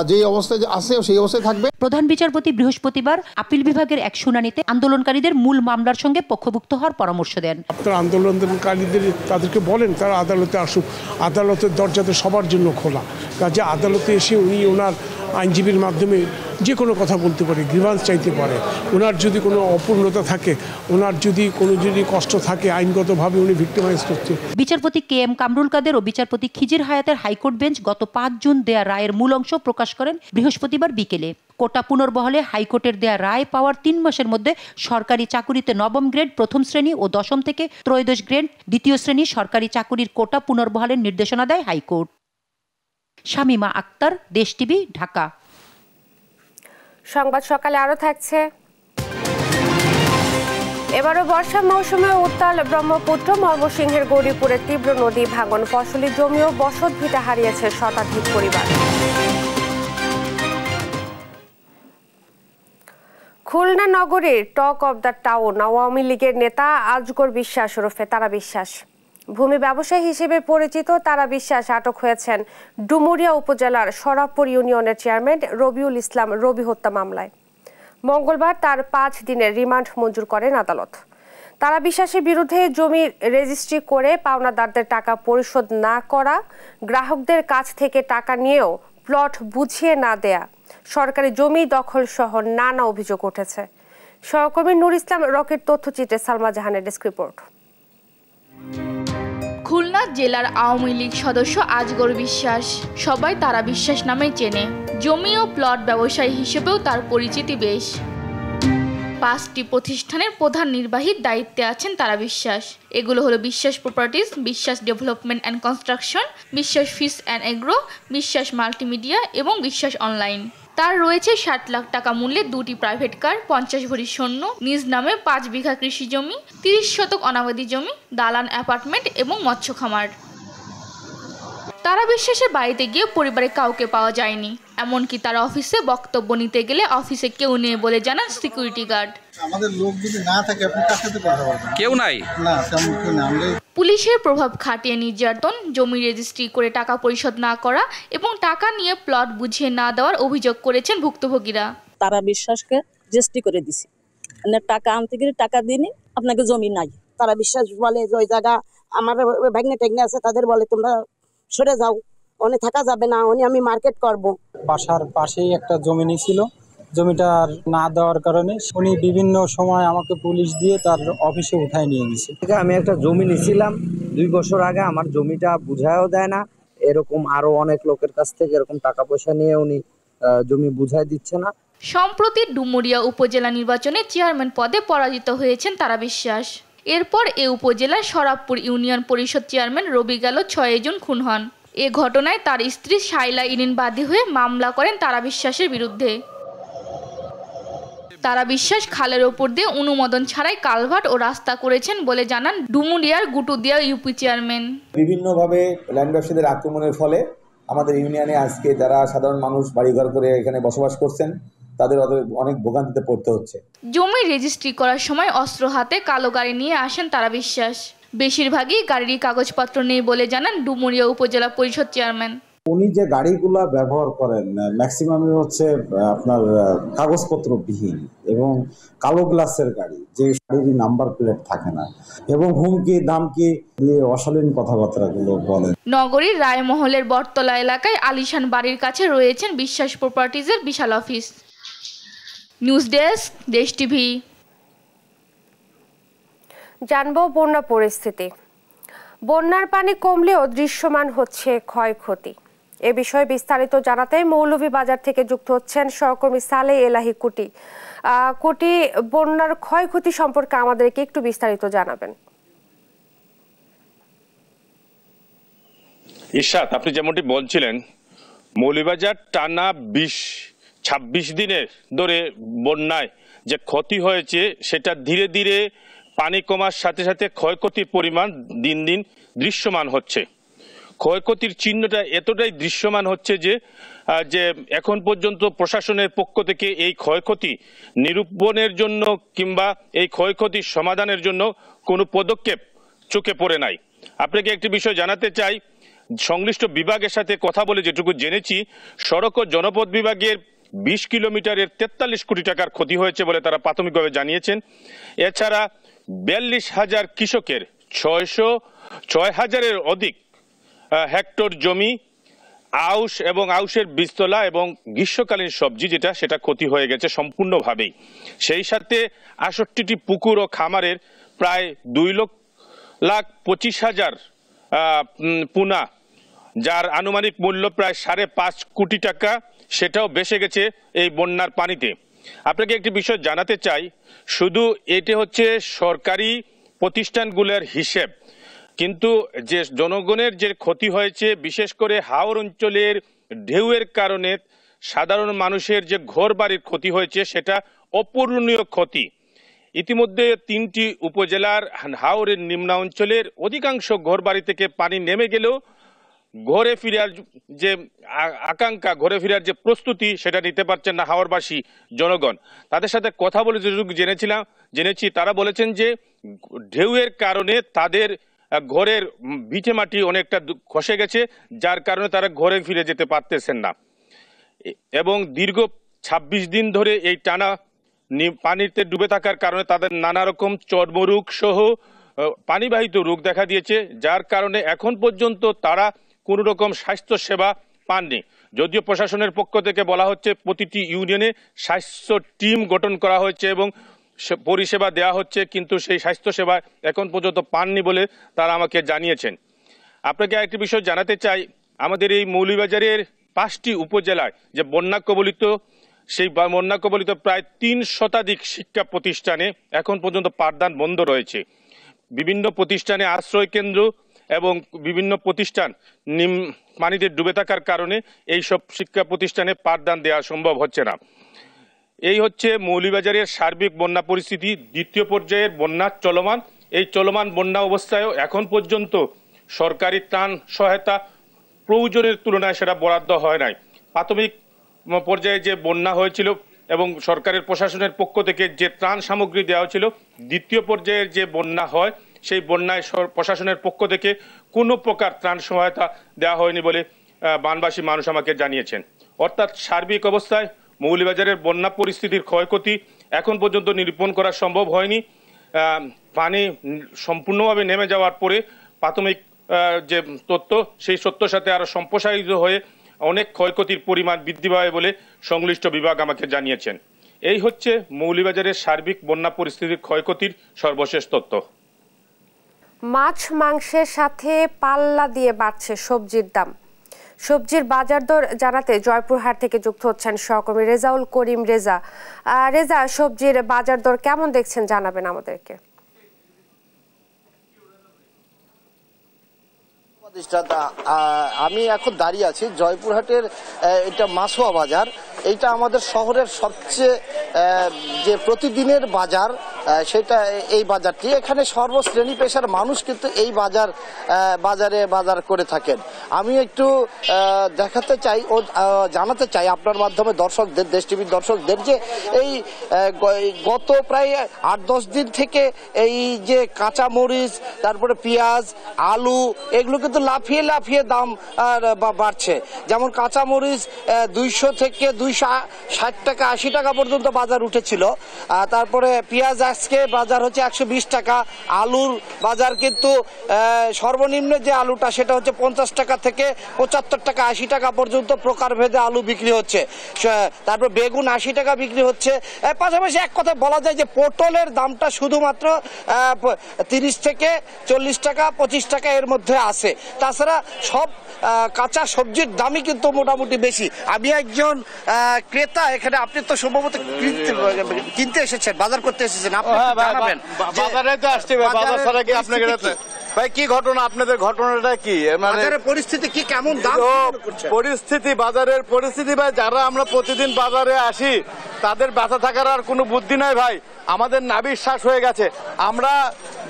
S17: যেই অবস্থায় আছে সেই অবস্থায় থাকবে।
S16: প্রধান বিচারপতি বৃহস্পতিবার আপিল বিভাগের এক শুনানিতে আন্দোলনকারীদের মূল মামলার সঙ্গে পক্ষভুক্ত হওয়ার পরামর্শ দেন।
S18: আপনারা আন্দোলনকারীদের তাদেরকে বলেন তারা আদালতে আসুক, আদালতের দরজা তো সবার জন্য খোলা, কাজে আদালতে এসে উনি ওনার আইনজীবীর মাধ্যমে যে কোনো কথা বলতে পারে, গ্রিভান্স চাইতে পারে, ওনার যদি কোনো অপূর্ণতা থাকে, ওনার যদি কষ্ট থাকে, আইনগতভাবে উনি ভিক্টিমাইজ করছে।
S16: বিচারপতি কে এম কামরুল কাদের ও বিচারপতি খিজির হায়াতের হাইকোর্ট বেঞ্চ গত 5 জুন দেয়া রায়ের মূল অংশ প্রকাশ করেন বৃহস্পতিবার বিকেলে। কোটা পুনর্বহালে হাইকোর্টের দেয়া রায় পাওয়ার 3 মাসের মধ্যে সরকারি চাকুরিতে নবম গ্রেড প্রথম শ্রেণী ও দশম থেকে ত্রয়োদশ গ্রেড দ্বিতীয় শ্রেণী সরকারি চাকুরির কোটা পুনর্বহালের নির্দেশনা দেয় হাইকোর্ট। শামিমা আক্তার, দেশ টিভি, ঢাকা।
S1: সংবাদ সকালে আরো থাকছে। এবারও বর্ষা মৌসুমে উত্তাল ব্রহ্মপুত্র, ময়মনসিংহের গৌরীপুরে তীব্র নদী ভাঙন, ফসলি জমি ও বসত ভিটা হারিয়েছে শতাধিক পরিবার। খুলনা নগরীর talk of the town Awami লীগের নেতা আজগর বিশ্বাস ওরফে তারা বিশ্বাস। ভূমি ব্যবসায়ী হিসেবে পরিচিত তারা বিশ্বাস আটক হয়েছেন ডুমুরিয়া উপজেলার সরাবপুর ইউনিয়নের চেয়ারম্যান রবিউল ইসলাম রবি হত্যা মামলায়। মঙ্গলবার তার 5 দিনের রিমান্ড মঞ্জুর করেন আদালত। তারা বিশ্বাসের বিরুদ্ধে জমি রেজিস্ট্রি করে পাওনাদারদের টাকা পরিশোধ না করা, গ্রাহকদের কাছ থেকে টাকা নিয়েও প্লট বুঝিয়ে না দেয়া, সরকারি জমি দখল সহ নানা অভিযোগ উঠেছে। সহকর্মী নূর ইসলাম রকির তথ্যচিত্রে সালমা জাহানের ডেস্ক রিপোর্ট।
S19: খুলনা জেলার আওয়ামী লীগ সদস্য আজগর বিশ্বাস, সবাই তারা বিশ্বাস নামে চেনে। জমি ও প্লট ব্যবসায়ী হিসেবেও তার পরিচিতি বেশ। 5টি প্রতিষ্ঠানের প্রধান নির্বাহীর দায়িত্বে আছেন তারা বিশ্বাস। এগুলো হলো বিশ্বাস প্রপার্টিজ, বিশ্বাস ডেভেলপমেন্ট অ্যান্ড কনস্ট্রাকশন, বিশ্বাস ফিশ অ্যান্ড এগ্রো, বিশ্বাস মাল্টিমিডিয়া এবং বিশ্বাস অনলাইন। তার রয়েছে 60 লাখ টাকা মূল্যের 2টি প্রাইভেট কার, 50 ভরি স্বর্ণ, নিজ নামে 5 বিঘা কৃষি জমি, 30 শতক অনাবাদি জমি, দালান অ্যাপার্টমেন্ট এবং মৎস্য খামার। তারা বিশ্বাসের বাড়িতে গিয়ে পরিবারে কাউকে পাওয়া যায়নি, এমনকি তার অফিসে বক্তব্য নিতে গেলে অফিসে কেউ নেই বলে জানান সিকিউরিটি গার্ড।
S20: আমাদের লোক যদি না থাকে আপনি কার সাথে কথা বলবেন? কেউ নাই না, তেমন কেউ না।
S19: পুলিশের প্রভাব খাটিয়ে নির্যাতন, জমি রেজিস্ট্রি করে টাকা পরিশোধ না করা এবং টাকা নিয়ে প্লট বুঝিয়ে না দেওয়ার অভিযোগ করেছেন ভুক্তভোগীরা।
S21: তারা বিশ্বাসকে রেজিস্ট্রি করে দিছি, মানে টাকা আনতে গেলে টাকা দিইনি, আপনাকে জমি নাই। তারা বিশ্বাস বলে যে ওই জায়গা আমার ভাগ্নে টেগনে আছে, তাদের বলে তোমরা সরে যাও, ওখানে থাকা যাবে না, ওখানে আমি মার্কেট করব।
S22: বাসার পাশেই একটা জমি ছিল, জমিটা না দেওয়ার কারণে উনি বিভিন্ন সময় আমাকে পুলিশ দিয়ে তার অফিসে উঠায় নিয়ে গেছে।
S23: আমি একটা জমি নিয়েছিলাম 2 বছর আগে, আমার জমিটা বুঝায়ও দেয় না, এরকম আরো অনেক লোকের কাছ থেকে এরকম টাকা পয়সা নিয়ে উনি জমি বুঝাই দিচ্ছে না।
S19: সম্প্রতি ডুমুরিয়া উপজেলা নির্বাচনে চেয়ারম্যান পদে পরাজিত হয়েছেন তারা বিশ্বাস। এরপর এ উপজেলার সরাবপুর ইউনিয়ন পরিষদ চেয়ারম্যান রবি গেল 6 জুন খুন হন। এ ঘটনায় তার স্ত্রী শাইলা ইরিন বাদী হয়ে মামলা করেন তারা বিশ্বাসের বিরুদ্ধে। তারা বিশ্বাস খালের ওপর দিয়ে অনুমোদন ছাড়াই কালভার্ট ও রাস্তা করেছেন বলে জানান ডুমুরিয়ার গুটুদিয়া ইউপি চেয়ারম্যান।
S24: বিভিন্নভাবে ল্যান্ড ব্যবসায়ীদের আক্রমণের ফলে আমাদের ইউনিয়নে আজকে যারা সাধারণ মানুষ বাড়িঘর করে এখানে বসবাস করছেন তাদের অনেক ভোগান্তিতে পড়তে হচ্ছে।
S19: জমি রেজিস্ট্রি করার সময় অস্ত্র হাতে কালো গাড়ি নিয়ে আসেন তারা বিশ্বাস। বেশিরভাগই গাড়ির কাগজপত্র নেই বলে জানান ডুমুরিয়া উপজেলা পরিষদ চেয়ারম্যান।
S24: উনি যে গাড়িগুলা ব্যবহার করেন ম্যাক্সিমামই হচ্ছে আপনার কাগজপত্রবিহীন এবং কালো গ্লাসের গাড়ি, যে গাড়ির নাম্বার প্লেট থাকে না, এবং হুমকি দামকি দিয়ে অশালীন কথাবার্তাগুলো বলেন।
S19: নগরীর রায়মহলের বটতলা এলাকায় আলিশান বাড়ির কাছে রয়েছেন বিশ্বাস প্রপার্টিজের বিশাল অফিস। নিউজ ডেস্ক, দেশ টিভি।
S1: জানবো বন্যা পরিস্থিতি। বন্যার পানি কমলেও দৃশ্যমান হচ্ছে ক্ষয়ক্ষতি। এ বিষয়ে বিস্তারিত জানাতে মৌলভীবাজার থেকে যুক্ত হচ্ছেন সহকর্মী সালেহ এলাহি কুটি। কুটি, বন্যার ক্ষয়ক্ষতি সম্পর্কে আমাদেরকে একটু বিস্তারিত জানাবেন।
S25: ইরশাদ, আপনি যেমনটি বলছিলেন, মৌলভীবাজার টানা 26 দিনের ধরে বন্যায় যে ক্ষতি হয়েছে সেটা ধীরে ধীরে পানি কমার সাথে সাথে ক্ষয়ক্ষতির পরিমাণ দিন দিন দৃশ্যমান হচ্ছে। ক্ষয়ক্ষতির চিহ্নটা এতটাই দৃশ্যমান হচ্ছে যে এখন পর্যন্ত প্রশাসনের পক্ষ থেকে এই ক্ষয়ক্ষতি নিরূপণের জন্য কিংবা এই ক্ষয়ক্ষতির সমাধানের জন্য কোনো পদক্ষেপ চোখে পড়ে নাই। আপনাকে একটি বিষয় জানাতে চাই, সংশ্লিষ্ট বিভাগের সাথে কথা বলে যেটুকু জেনেছি, সড়ক ও জনপথ বিভাগের 20 কিলোমিটারের 43 কোটি টাকার ক্ষতি হয়েছে বলে তারা প্রাথমিকভাবে জানিয়েছেন। এছাড়া 42,000 কৃষকের 6,000-এর অধিক হেক্টর জমি, আউশ এবং আউশের বীজতলা এবং গ্রীষ্মকালীন সবজি সেটা ক্ষতি হয়ে গেছে সম্পূর্ণভাবেই। সেই সাথে 68টি পুকুর ও খামারের প্রায় 2,25,000 পুনা, যার আনুমানিক মূল্য প্রায় 5.5 কোটি টাকা, সেটাও ভেসে গেছে এই বন্যার পানিতে। আপনাকে একটি বিষয় জানাতে চাই, শুধু এটি হচ্ছে সরকারি প্রতিষ্ঠানগুলোর হিসেব, কিন্তু যে জনগণের যে ক্ষতি হয়েছে, বিশেষ করে হাওর অঞ্চলের ঢেউয়ের কারণে সাধারণ মানুষের যে ঘর বাড়ির ক্ষতি হয়েছে সেটা অপূরণীয় ক্ষতি। ইতিমধ্যে 3টি উপজেলার হাওরের নিম্নাঞ্চলের অধিকাংশ ঘর বাড়ি থেকে পানি নেমে গেলেও ঘরে ফিরার যে আকাঙ্ক্ষা, ঘরে ফেরার যে প্রস্তুতি, সেটা নিতে পারছেন না হাওরবাসী জনগণ। তাদের সাথে কথা বলে যেটুকু জেনেছি, তারা বলেছেন যে ঢেউয়ের কারণে তাদের ঘরের ভিটে মাটি অনেকটা খসে গেছে, যার কারণে তারা ঘরে ফিরে যেতে পারতেছেন না। এবং দীর্ঘ 26 দিন ধরে এই টানা পানিতে ডুবে থাকার কারণে তাদের নানা রকম চর্মরোগ সহ পানিবাহিত রোগ দেখা দিয়েছে, যার কারণে এখন পর্যন্ত তারা কোনো রকম স্বাস্থ্য সেবা পাননি। যদিও প্রশাসনের পক্ষ থেকে বলা হচ্ছে প্রতিটি ইউনিয়নে স্বাস্থ্য টিম গঠন করা হয়েছে এবং পরিষেবা দেওয়া হচ্ছে, কিন্তু সেই স্বাস্থ্য সেবা এখন পর্যন্ত পাননি বলে তারা আমাকে জানিয়েছেন। আপনাকে একটি বিষয় জানাতে চাই, আমাদের এই মৌলভীবাজারের 5টি উপজেলায় যে বন্যা কবলিত, সেই বন্যা কবলিত প্রায় 3 শতাধিক শিক্ষা প্রতিষ্ঠানে এখন পর্যন্ত পাঠদান বন্ধ রয়েছে। বিভিন্ন প্রতিষ্ঠানে আশ্রয় কেন্দ্র এবং বিভিন্ন প্রতিষ্ঠান পানিতে ডুবে থাকার কারণে এই সব শিক্ষা প্রতিষ্ঠানে পাঠদান দেওয়া সম্ভব হচ্ছে না। এই হচ্ছে মৌলভীবাজারের সার্বিক বন্যা পরিস্থিতি। দ্বিতীয় পর্যায়ের বন্যা চলমান, এই চলমান বন্যা অবস্থায়ও এখন পর্যন্ত সরকারি ত্রাণ সহায়তা প্রয়োজনের তুলনায় সেটা বরাদ্দ হয় নাই। প্রাথমিক পর্যায়ে যে বন্যা হয়েছিল এবং সরকারের প্রশাসনের পক্ষ থেকে যে ত্রাণ সামগ্রী দেওয়া হয়েছিল, দ্বিতীয় পর্যায়ের যে বন্যা হয় সেই বন্যায় প্রশাসনের পক্ষ থেকে কোনো প্রকার ত্রাণ সহায়তা দেওয়া হয়নি বলে বানবাসী মানুষ আমাকে জানিয়েছেন। অর্থাৎ সার্বিক অবস্থায় মৌলভীবাজারের বন্যা পরিস্থিতির ক্ষয়ক্ষতি এখন পর্যন্ত নিরূপণ করা সম্ভব হয়নি। পানি সম্পূর্ণভাবে নেমে যাওয়ার পরে প্রাথমিক যে তথ্য, সেই তথ্যের সাথে আরো সম্প্রসারিত হয়ে অনেক ক্ষয়ক্ষতির পরিমাণ বৃদ্ধি পাবে বলে সংশ্লিষ্ট বিভাগ আমাকে জানিয়েছেন। এই হচ্ছে মৌলভীবাজারের সার্বিক বন্যা পরিস্থিতির ক্ষয়ক্ষতির সর্বশেষ তথ্য।
S1: মাছ মাংসের সাথে পাল্লা দিয়ে বাড়ছে সবজির দাম। সবজির বাজার দর জানাতে জয়পুরহাট থেকে যুক্ত হচ্ছেন সহকর্মী রেজাউল করিম। রেজা, সবজির বাজার দর কেমন দেখছেন জানাবেন আমাদেরকে।
S2: আমি এখন দাঁড়িয়ে আছি জয়পুরহাটের, এটা মাছুয়া বাজার। এইটা আমাদের শহরের সবচেয়ে যে প্রতিদিনের বাজার, সেটা এই বাজারটি। এখানে সর্বশ্রেণী পেশার মানুষ কিন্তু এই বাজার করে থাকেন। আমি একটু দেখাতে চাই ও জানাতে চাই আপনার মাধ্যমে দর্শকদের, দেশ টিভির দর্শকদের, যে এই গত প্রায় 8-10 দিন থেকে এই যে কাঁচা মরিচ, তারপরে পেঁয়াজ, আলু, এগুলো কিন্তু লাফিয়ে দাম বাড়ছে। যেমন কাঁচা মরিচ 200 থেকে 260 টাকা 80 টাকা পর্যন্ত বাজার উঠেছিল। তারপরে পেঁয়াজ আজকে বাজার হচ্ছে 120 টাকা। আলুর বাজার কিন্তু সর্বনিম্ন যে আলুটা সেটা হচ্ছে 50 টাকা থেকে 75 টাকা 80 টাকা পর্যন্ত প্রকারভেদে আলু বিক্রি হচ্ছে। তারপর বেগুন 80 টাকা বিক্রি হচ্ছে। পাশাপাশি এক কথা বলা যায় যে পটলের দামটা শুধুমাত্র 30 থেকে 40 টাকা 25 টাকা এর মধ্যে আছে। তাছাড়া সব কাঁচা সবজির দামই কিন্তু মোটামুটি বেশি। আমি একজন ক্রেতা এখানে, আপনি তো সম্ভবত কিনতে এসেছেন, বাজার করতে এসেছেন, আপনি জানাবেন।
S3: বাজারে তো আসছে, বাজার ছাড়া কি আপনাকে ভাই কি ঘটনা, আপনাদের ঘটনাটা কি,
S2: বাজারের পরিস্থিতি কি, কেমন দাম
S3: পরিস্থিতি, বাজারের পরিস্থিতি ভাই, যারা আমরা প্রতিদিন বাজারে আসি তাদের বেঁচে থাকার আর কোনো বুদ্ধি নাই ভাই। আমাদের নাভিশ্বাস হয়ে গেছে। আমরা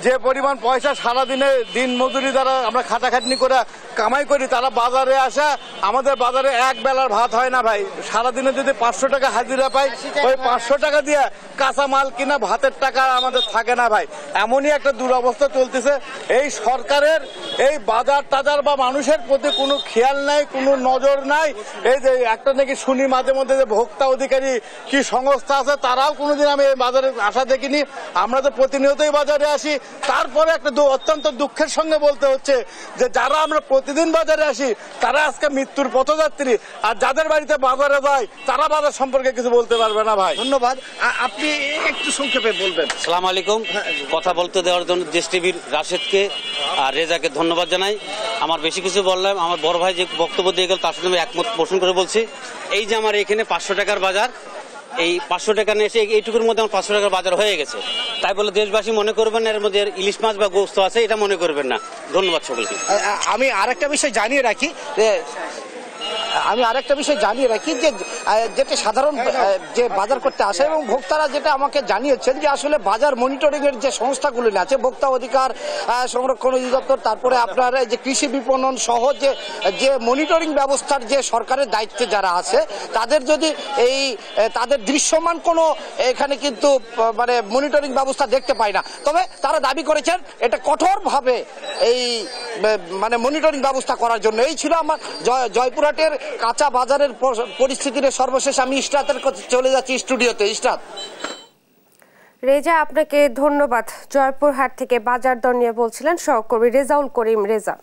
S3: যে পরিমাণ পয়সা সারাদিনে দিন মজুরি দ্বারা আমরা খাটাখাটনি করে কামাই করি, তারা বাজারে আসা, আমাদের বাজারে এক বেলার ভাত হয় না ভাই। সারাদিনে যদি 500 টাকা হাজিরা পাই, ওই 500 টাকা দিয়ে কাঁচা মাল কিনা ভাতের টাকা আমাদের থাকে না ভাই। এমনই একটা দুরবস্থা চলতেছে। এই সরকারের এই বাজার টাজার বা মানুষের প্রতি কোনো খেয়াল নাই, কোনো নজর নাই। এই যে একটা নাকি শুনি মাঝে মধ্যে যে ভোক্তা অধিকারী কি সংস্থা আছে, তারাও কোনোদিন আমি এই বাজারে আসা দেখিনি। আমরা তো প্রতিনিয়তই বাজারে আসি। তারপরে একটা অত্যন্ত দুঃখের সঙ্গে বলতে হচ্ছে যে যারা আমরা প্রতিদিন বাজারে আসি তারা আজকে মৃত্যুর পথযাত্রী, আর যাদের বাড়িতে বাজারে যায় তারা বাজার সম্পর্কে কিছু বলতে পারবে না ভাই।
S2: ধন্যবাদ। আপনি একটু সংক্ষেপে বলবেন।
S4: সালাম আলাইকুম। কথা বলতে দেওয়ার জন্য দেশ টিভির রাশেদকে আর রেজাকে ধন্যবাদ জানাই। আমার বেশি কিছু বললাম, আমার বড় ভাই যে বক্তব্য দিয়ে গেল তার সাথে আমি একমত পোষণ করে বলছি। এই যে আমার এখানে 500 টাকার বাজার, এই 500 টাকা নিয়ে এসে এইটুকুর মধ্যে আমার 500 টাকার বাজার হয়ে গেছে। তাই বলে দেশবাসী মনে করবেন না এর মধ্যে ইলিশ মাছ বা গোস্ত আছে, এটা মনে করবেন না। ধন্যবাদ সকলকে।
S2: আমি আরেকটা বিষয় জানিয়ে রাখি যে যেটা সাধারণ যে বাজার করতে আসে এবং ভোক্তারা যেটা আমাকে জানিয়েছেন যে আসলে বাজার মনিটরিং এর যে সংস্থাগুলো আছে, ভোক্তা অধিকার সংরক্ষণ অধিদপ্তর, তারপরে আপনার যে কৃষি বিপণন সহ যে মনিটরিং ব্যবস্থার যে সরকারের দায়িত্বে যারা আছে, তাদের যদি তাদের দৃশ্যমান কোনো এখানে কিন্তু মানে মনিটরিং ব্যবস্থা দেখতে পায় না। তবে তারা দাবি করেছেন এটা কঠোরভাবে এই মানে মনিটরিং ব্যবস্থা করার জন্য। এই ছিল আমার জয়পুরহাটের কাঁচা বাজারের পরিস্থিতির সর্বশেষ। আমি ইশরাতের চলে যাচ্ছি স্টুডিওতে। ইশরাত।
S1: রেজা, আপনাকে ধন্যবাদ। জয়পুরহাট থেকে বাজার দর নিয়ে বলছিলেন সহকর্মী রেজাউল করিম রেজা।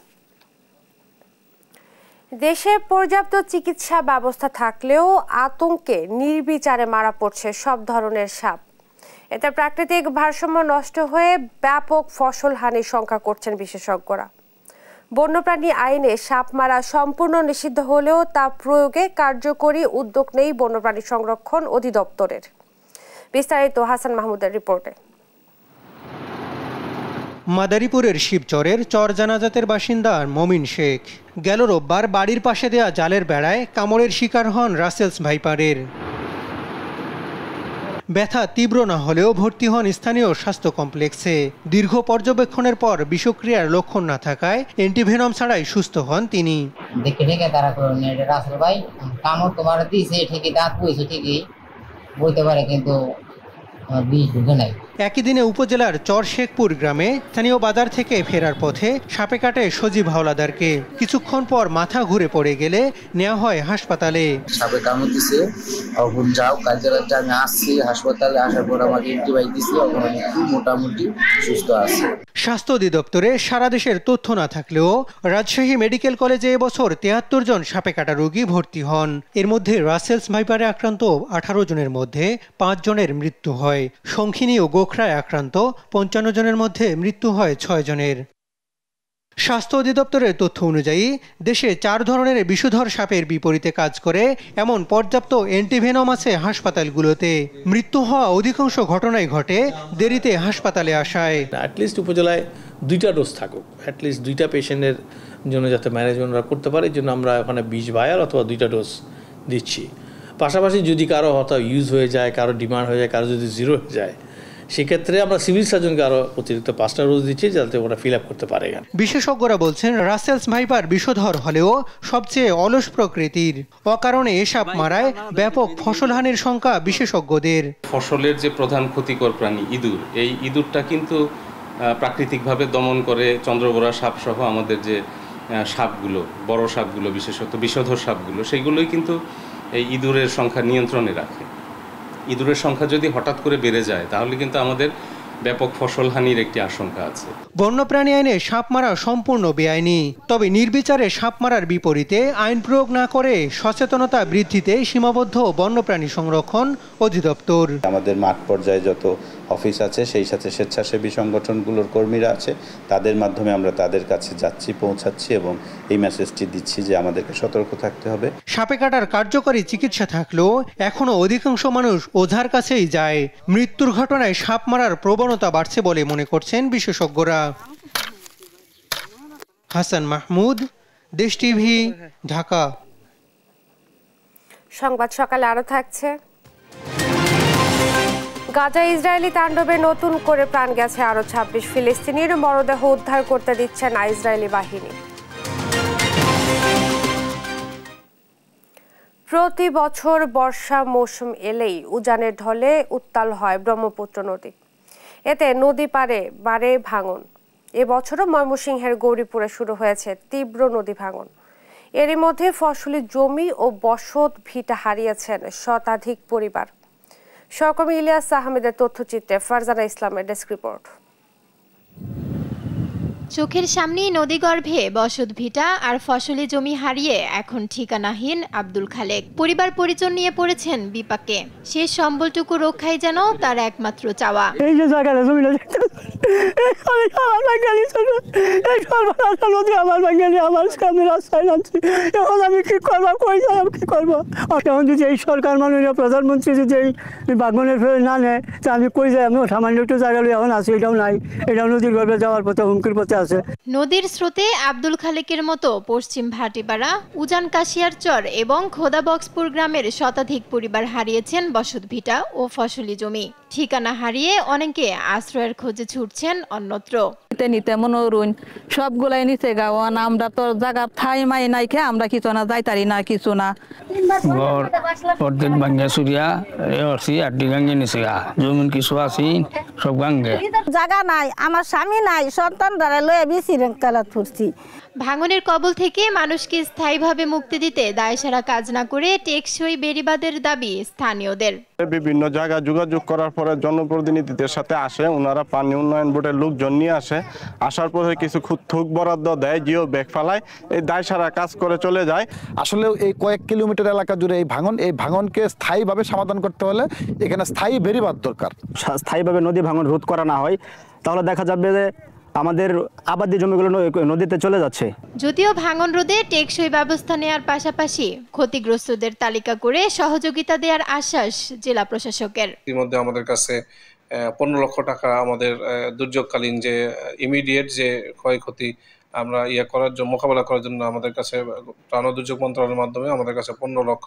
S1: দেশে পর্যাপ্ত চিকিৎসা ব্যবস্থা থাকলেও আতঙ্কে নির্বিচারে মারা পড়ছে সব ধরনের সাপ। এতে প্রাকৃতিক ভারসাম্য নষ্ট হয়ে ব্যাপক ফসল হানির শঙ্কা করছেন বিশেষজ্ঞরা। বন্যপ্রাণী আইনে সাপ মারা সম্পূর্ণ নিষিদ্ধ হলেও তা প্রয়োগে কার্যকরী উদ্যোগ নেই বন্যপ্রাণী সংরক্ষণ অধিদপ্তরের। বিস্তারিত হাসান মাহমুদের রিপোর্টে।
S5: মাদারীপুরের শিবচরের চর জানাজাতের বাসিন্দা মমিন শেখ গেল রোববার বাড়ির পাশে দেয়া জালের বেড়ায় কামড়ের শিকার হন রাসেলস ভাইপারের। ব্যথা তীব্র না হলেও ভর্তি হন স্থানীয় স্বাস্থ্য কমপ্লেক্সে। দীর্ঘ পর্যবেক্ষণের পর বিষক্রিয়ার লক্ষণ না থাকায় অ্যান্টিভেনম ছাড়াই সুস্থ হন তিনি।
S6: দেখে দেখে তারা রাসেল ভাই কামড় তোমার দিয়েছে ঠিকই, দাঁত বইছে ঠিকই, বইতে পারে কিন্তু বিষ ঢুকে নাই।
S5: একই দিনে উপজেলার চর শেখপুর গ্রামে স্থানীয় বাজার থেকে ফেরার পথে সাপে কাটে সজীব হাওলাদারকে। কিছুক্ষণ পর মাথা ঘুরে পড়ে গেলে নেওয়া হয় হাসপাতালে।
S7: সাপে কামড় দিছে, এখন যাও কালকে রাতে আমি আসছি হাসপাতালে, আসার পর আমাকে অ্যান্টিবায়োটিক দিছে, এখন আমি মোটামুটি সুস্থ আছি।
S5: স্বাস্থ্য অধিদপ্তরে সারা দেশের তথ্য না থাকলেও রাজশাহী মেডিকেল কলেজে এবছর 73 জন সাপে কাটা রোগী ভর্তি হন। এর মধ্যে রাসেলস ভাইপারে আক্রান্ত 18 জনের মধ্যে 5 জনের মৃত্যু হয়। শঙ্খিনী ও গোখরায় আক্রান্ত 55 জনের মধ্যে মৃত্যু হয় 6 জনের। স্বাস্থ্য অধিদপ্তরের তথ্য অনুযায়ী দেশে 4 ধরনের বিষধর সাপের বিপরীতে কাজ করে এমন পর্যাপ্ত অ্যান্টিভেনম আছে হাসপাতালগুলোতে। মৃত্যু হওয়া অধিকাংশ ঘটনাই ঘটে দেরিতে হাসপাতালে আসায়।
S8: অ্যাটলিস্ট উপজেলায় 2টা ডোজ থাকুক, অ্যাটলিস্ট 2টা পেশেন্টের জন্য যাতে ম্যানেজমেন্টরা করতে পারে, এই জন্য আমরা ওখানে 20 ভায়ার অথবা 2টা ডোজ দিচ্ছি। পাশাপাশি যদি কারো হয়তো ইউজ হয়ে যায়, কারো ডিমান্ড হয়ে যায়, কারো যদি জিরো হয়ে যায়, সেক্ষেত্রে আমরা সিভিল সার্জনকে আরো অতিরিক্ত 5টা ডোজ দিচ্ছি যাতে ওরা ফিল আপ করতে পারে।
S5: বিশেষজ্ঞরা বলছেন রাসেলস ভাইপার বিষধর হলেও সবচেয়ে অলস প্রকৃতির। অকারণে এ সাপ মারায় ব্যাপক ফসলহানির শঙ্কা বিশেষজ্ঞদের।
S26: ফসলের যে প্রধান ক্ষতিকর প্রাণী ইঁদুর, এই ইঁদুরটা কিন্তু প্রাকৃতিকভাবে দমন করে চন্দ্রবোরা সাপ সহ আমাদের যে সাপগুলো, বড় সাপগুলো, বিশেষত বিষধর সাপগুলো, সেইগুলোই কিন্তু এই ইঁদুরের সংখ্যা নিয়ন্ত্রণে রাখে। ইঁদুরের সংখ্যা যদি হঠাৎ করে বেড়ে যায় তাহলে কিন্তু আমাদের ব্যাপক ফসলহানির একটি আশঙ্কা আছে।
S5: বন্যপ্রাণী আইনে সাপ মারা সম্পূর্ণ বেআইনি, তবে নির্বিচারে সাপ মারার বিপরীতে আইন প্রয়োগ না করে সচেতনতা বৃদ্ধিতে সীমাবদ্ধ বন্যপ্রাণী সংরক্ষণ অধিদপ্তর।
S27: আমাদের মাঠ পর্যায়ে যত অফিস আছে, সেই সাথে স্বেচ্ছাসেবী সংগঠনগুলোর কর্মীরা আছে, তাদের মাধ্যমে আমরা তাদের কাছে যাচ্ছি, পৌঁছাচ্ছি এবং এই মেসেজটি দিচ্ছি যে আমাদেরকে সতর্ক থাকতে হবে।
S5: সাপে কাটার কার্যকরী চিকিৎসা থাকলেও এখনো অধিকাংশ মানুষ ওঝার কাছেই যায়। মৃত্যুর ঘটনায় সাপ মারার প্রবণতা বাড়ছে বলে মনে করছেন বিশেষজ্ঞরা। হাসান মাহমুদ, দেশ টিভি, ঢাকা।
S1: সংবাদ সকালে আরো থাকছে। গাজা ইসরায়েলি তাণ্ডবে নতুন করে প্রাণ গেছে আরো ২৬ ফিলিস্তিনির মরদেহ উদ্ধার করতে দিচ্ছে না ইসরায়েলি বাহিনী। প্রতি বছর বর্ষা মৌসুম এলেই উজানের ঢলে উত্তাল হয় ব্রহ্মপুত্র নদী। এতে নদী পাড়ে বাড়ে ভাঙন। এবছরও ময়মনসিংহের গৌরীপুরে শুরু হয়েছে তীব্র নদী ভাঙন। এরই মধ্যে ফসলি জমি ও বসত ভিটা হারিয়েছেন শতাধিক পরিবার। সহকর্মী ইলিয়াস আহমেদের তথ্যচিত্রে ফারজানা ইসলামের ডেস্ক রিপোর্ট।
S9: চোখের সামনেই নদীগর্ভে বসত ভিটা আর ফসলি জমি হারিয়ে এখন ঠিকানাহীন আব্দুল খালেক। পরিবার পরিজন নিয়ে পড়েছেন বিপাকে। শেষ সম্বলটুকু রক্ষাই যেন তার একমাত্র চাওয়া।
S10: এই যে জায়গাটা জমিটা আমার সামনে রাস্তায় নামছি, এখন আমি কি করবো, কই যাবো, কি করবো? এখন যদি এই সরকার মাননীয় প্রধানমন্ত্রী যদি এই বাগমনের ফেলে না নেয়, তা আমি কই যাই? আমি সামান্য একটু জায়গা এখন আছি, এটাও নাই, এটাও নদীর গর্ভে যাওয়ার পথে হুমকির পথে আছে।
S9: নদীর স্রোতে আব্দুল খালেকের মতো পশ্চিম ভাটিপাড়া, উজান কাশিয়ার চর এবং খোদা বক্সপুর গ্রামের শতাধিক পরিবার হারিয়েছেন বসত ভিটা ও ফসলি জমি। ঠিকানা হারিয়ে অনেকে আশ্রয়ের খোঁজে ছুটছেন অন্যত্র।
S11: নিতে মনোরুন সবগুলাই নিচে গাওয়ান, আমরা তো জায়গা ঠাই মাই নাই খেয়ে আমরা কিছু না যাইতারি না, কিছু না।
S12: ঘর অর্ধেক ভাঙ্গা চুরিয়া এসি আড্ডি গাঙ্গে নিচে গা, জমিন কিছু আছি সব গাঙ্গে।
S21: জায়গা নাই, আমার স্বামী নাই, সন্তান দ্বারা লয়ে বিসি কালাত ফুরছি।
S9: ভাঙনের কবল থেকে মানুষকে স্থায়ীভাবে মুক্তি দিতে দায়সারা কাজ না করে টেকসই বেড়িবাঁধের দাবি স্থানীয়দের।
S13: বিভিন্ন জায়গায় যোগাযোগ করার পরে জনপ্রতিনিধিদের সাথে আসে, ওনারা পানি উন্নয়ন বোর্ডের লোকজন নিয়ে আসে, আসার পরে কিছু থুক বরাদ্দ দেয়, জিও ব্যাগ ফেলায়, এই দায়সারা কাজ করে চলে যায়।
S14: আসলে এই কয়েক কিলোমিটার এলাকা জুড়ে এই ভাঙনকে স্থায়ীভাবে সমাধান করতে হলে এখানে স্থায়ী বেড়িবাঁধ দরকার।
S15: স্থায়ীভাবে নদী ভাঙন রোধ করা না হয় তাহলে দেখা যাবে যে আমাদের আবাদি জমিগুলো নদীতে চলে যাচ্ছে।
S9: যদিও ভাঙন রোধে টেকসই ব্যবস্থা নেওয়ার পাশাপাশি ক্ষতিগ্রস্তদের তালিকা করে সহযোগিতা দেওয়ার আশ্বাস জেলা প্রশাসকের।
S28: ইতিমধ্যে আমাদের কাছে 15 লক্ষ টাকা আমাদের দুর্যোগকালীন যে ইমিডিয়েট যে ক্ষয়ক্ষতি আমরা মোকাবেলা করার জন্য আমাদের কাছে প্রাণ দুর্যোগ মন্ত্রণালয়ের মাধ্যমে আমাদের কাছে 15 লক্ষ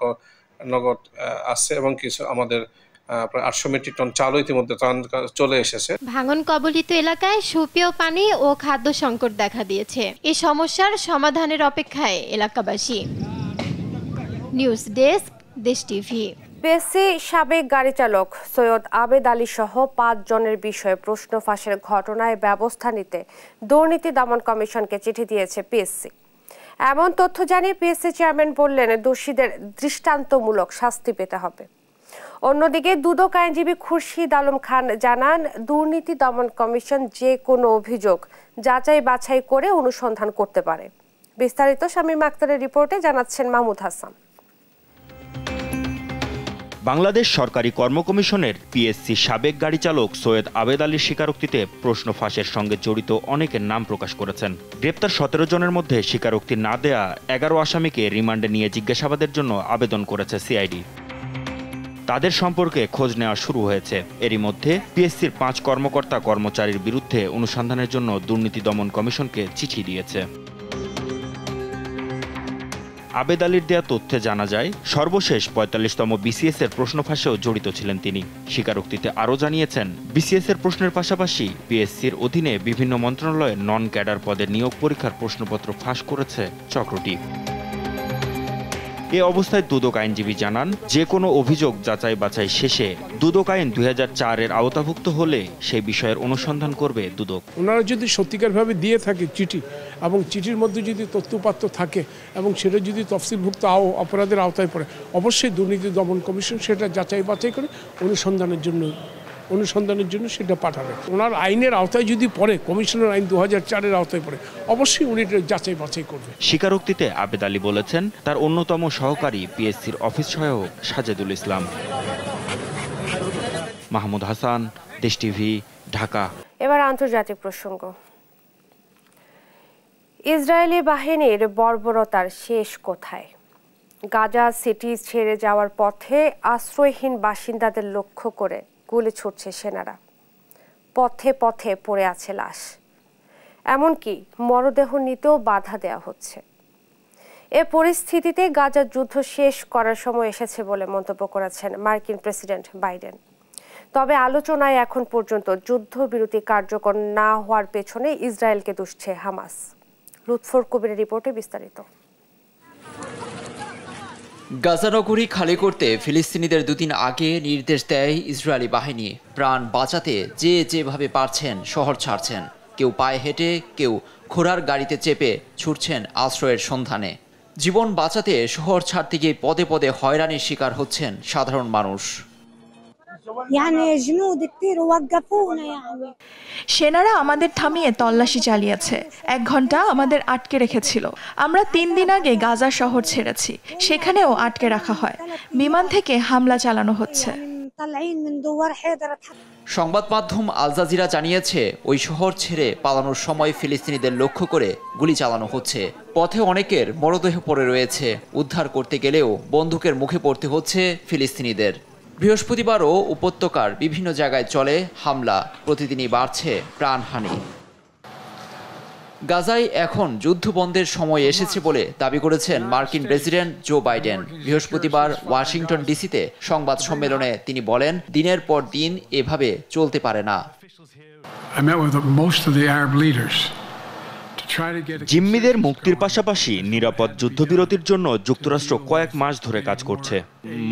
S28: নগদ আছে এবং কিছু আমাদের প্রায় 800 মেট্রিক টন চালও ইতিমধ্যে চলে এসেছে।
S9: ভাঙন কবলিত এলাকায় সুপেয় পানি ও খাদ্য সংকট দেখা দিয়েছে। এই সমস্যার সমাধানের অপেক্ষায় এলাকাবাসী। নিউজ ডেস্ক, দেশ টিভি।
S1: পিএসসি সাবেক গাড়ি চালক সৈয়দ আবেদ আলী সহ 5 জনের বিষয়ে প্রশ্ন ফাঁসের ঘটনায় ব্যবস্থা নিতে দুর্নীতি দমন কমিশনকে চিঠি দিয়েছে পিএসসি। এমন তথ্য জানিয়ে পিএসসি চেয়ারম্যান বললেন, দোষীদের দৃষ্টান্তমূলক শাস্তি পেতে হবে। অন্যদিকে দুদক আইনজীবী খুরশিদ আলম খান জানান, দুর্নীতি দমন কমিশন যে কোনো অভিযোগ যাচাই বাছাই করে অনুসন্ধান করতে পারে। বিস্তারিত শামীম আক্তারের রিপোর্টে জানাচ্ছেন মাহমুদ হাসান।
S29: বাংলাদেশ সরকারি কর্ম কমিশনের পিএসসি সাবেক গাড়ি চালক সৈয়দ আবেদ আলীর স্বীকারোক্তিতে প্রশ্ন ফাঁসের সঙ্গে জড়িত অনেকের নাম প্রকাশ করেছেন। গ্রেপ্তার 17 জনের মধ্যে স্বীকারোক্তি না দেয়া 11 আসামিকে রিমান্ডে নিয়ে জিজ্ঞাসাবাদের জন্য আবেদন করেছে সিআইডি। তাদের সম্পর্কে খোঁজ নেওয়া শুরু হয়েছে। এরই মধ্যে পিএসসির 5 কর্মকর্তা কর্মচারীর বিরুদ্ধে অনুসন্ধানের জন্য দুর্নীতি দমন কমিশনকে চিঠি দিয়েছে। আবেদ আলীর দেয়া তথ্যে জানা যায়, সর্বশেষ 45তম বিসিএস এর প্রশ্ন ফাঁসেও জড়িত ছিলেন তিনি। স্বীকারোক্তিতে আরও জানিয়েছেন, বিসিএস এর প্রশ্নের পাশাপাশি পিএসসির অধীনে বিভিন্ন মন্ত্রণালয়ে নন ক্যাডার পদে নিয়োগ পরীক্ষার প্রশ্নপত্র ফাঁস করেছে চক্রটি। এ অবস্থায় দুদক আইনজীবী জানান, যে কোনো অভিযোগ যাচাই বাছাই শেষে দুদক আইন 2004 এর আওতাভুক্ত হলে সেই বিষয়ের অনুসন্ধান করবে দুদক।
S18: ওনারা যদি সত্যিকারভাবে দিয়ে থাকে চিঠি এবং চিঠির মধ্যে যদি তথ্যপাত্র থাকে এবং সেটা যদি তফসিলভুক্ত অপরাধের আওতায় পড়ে, অবশ্যই দুর্নীতি দমন কমিশন সেটা যাচাই বাছাই করে অনুসন্ধানের জন্য সেটা পাঠাবে। ওনার আইনের আওতায় যদি পড়ে, কমিশনের আইন 2004 এর আওতায় পড়ে, অবশ্যই উনি যাচাই বাছাই করবে।
S29: স্বীকারোক্তিতে আবেদ আলী বলেছেন, তার অন্যতম সহকারী পিএসসির অফিস সহায়ক সাজেদুল ইসলাম। মাহমুদ হাসান, দেশ টিভি, ঢাকা।
S1: এবার আন্তর্জাতিক প্রসঙ্গ। ইসরায়েলি বাহিনীর বর্বরতার শেষ কোথায়? গাজা সিটি ছেড়ে যাওয়ার পথে আশ্রয়হীন বাসিন্দাদের লক্ষ্য করে গুলি ছুটছে সেনারা। পথে পথে পড়ে আছে লাশ, এমনকি মরদেহ নিতেও বাধা দেওয়া হচ্ছে। এ পরিস্থিতিতে গাজার যুদ্ধ শেষ করার সময় এসেছে বলে মন্তব্য করেছেন মার্কিন প্রেসিডেন্ট বাইডেন। তবে আলোচনায় এখন পর্যন্ত যুদ্ধবিরতি কার্যকর না হওয়ার পেছনে ইসরায়েলকে দুষছে হামাস। লুৎফর কবিরের রিপোর্টে বিস্তারিত।
S3: গাজা নগরী খালি করতে ফিলিস্তিনিদের দুদিন আগে নির্দেশ দেয় ইসরায়েলি বাহিনী। প্রাণ বাঁচাতে যে যেভাবে পারছেন শহর ছাড়ছেন, কেউ পায়ে হেঁটে, কেউ ঘোড়ার গাড়িতে চেপে ছুটছেন আশ্রয়ের সন্ধানে। জীবন বাঁচাতে শহর ছাড়তে গিয়ে পদে পদে হয়রানির শিকার হচ্ছেন সাধারণ মানুষ।
S16: সেনারা আমাদের থামিয়ে তল্লাশি চালিয়েছে, 1 ঘন্টা আমাদের আটকে রেখেছিল। আমরা 3 দিন আগে গাজা শহর ছেড়েছি, সেখানেও আটকে রাখা হয়। বিমান থেকে হামলা চালানো হচ্ছে।
S3: সংবাদ মাধ্যম আল জাজিরা জানিয়েছে, ওই শহর ছেড়ে পালানোর সময় ফিলিস্তিনিদের লক্ষ্য করে গুলি চালানো হচ্ছে। পথে অনেকের মরদেহ পড়ে রয়েছে। উদ্ধার করতে গেলেও বন্দুকের মুখে পড়তে হচ্ছে ফিলিস্তিনিদের। বৃহস্পতিবারও উপত্যকার বিভিন্ন জায়গায় চলে হামলা, প্রতিদিনই বাড়ছে প্রাণহানি। গাজায় এখন যুদ্ধবন্ধের সময় এসেছে বলে দাবি করেছেন মার্কিন প্রেসিডেন্ট জো বাইডেন। বৃহস্পতিবার ওয়াশিংটন ডিসিতে সংবাদ সম্মেলনে তিনি বলেন, দিনের পর দিন এভাবে চলতে পারে না।
S29: জিম্মিদের মুক্তির পাশাপাশি নিরাপদ যুদ্ধবিরতির জন্য যুক্তরাষ্ট্র কয়েক মাস ধরে কাজ করছে।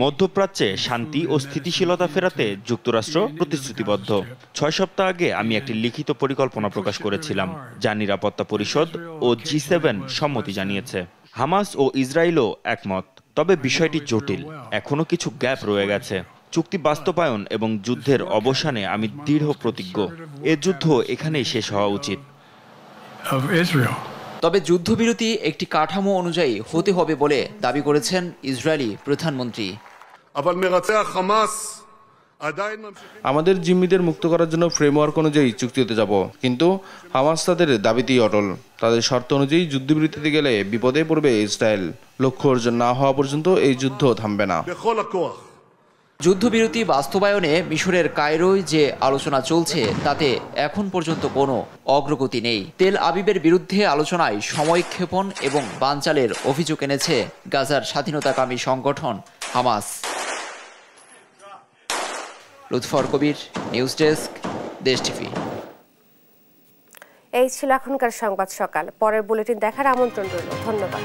S29: মধ্যপ্রাচ্যে শান্তি ও স্থিতিশীলতা ফেরাতে যুক্তরাষ্ট্র প্রতিশ্রুতিবদ্ধ। 6 সপ্তাহ আগে আমি একটি লিখিত পরিকল্পনা প্রকাশ করেছিলাম, যা নিরাপত্তা পরিষদ ও G7 সম্মতি জানিয়েছে। হামাস ও ইসরায়েলও একমত। তবে বিষয়টি জটিল, এখনো কিছু গ্যাপ রয়ে গেছে। চুক্তি বাস্তবায়ন এবং যুদ্ধের অবসানে আমি দৃঢ় প্রতিজ্ঞ। এ যুদ্ধ এখানেই শেষ হওয়া উচিত।
S3: তবে যুদ্ধবিরতি একটি কাঠামো অনুযায়ী হতে হবে বলে দাবি করেছেন ইসরায়েলি প্রধানমন্ত্রী।
S17: আমাদের জিম্মিদের মুক্ত করার জন্য ফ্রেমওয়ার্ক অনুযায়ী চুক্তিতে যাব, কিন্তু হামাস তাদের দাবিতেই অটল। তাদের শর্ত অনুযায়ী যুদ্ধবিরতিতে গেলে বিপদে পড়বে ইসরায়েল। লক্ষ্য অর্জন না হওয়া পর্যন্ত এই যুদ্ধ থামবে না।
S3: যুদ্ধবিরতি বাস্তবায়নে মিশরের কায়রোয় যে আলোচনা চলছে তাতে এখন পর্যন্ত কোনো অগ্রগতি নেই। তেল আবিবের বিরুদ্ধে আলোচনায় সময়ক্ষেপণ এবং বানচালের অভিযোগ এনেছে গাজার স্বাধীনতাকামী সংগঠন হামাস। লুৎফর কবির, নিউজ ডেস্ক, দেশ টিভি।
S1: এই ছিল এখনকার সংবাদ সকাল। পরের বুলেটিন দেখার আমন্ত্রণ রইল। ধন্যবাদ।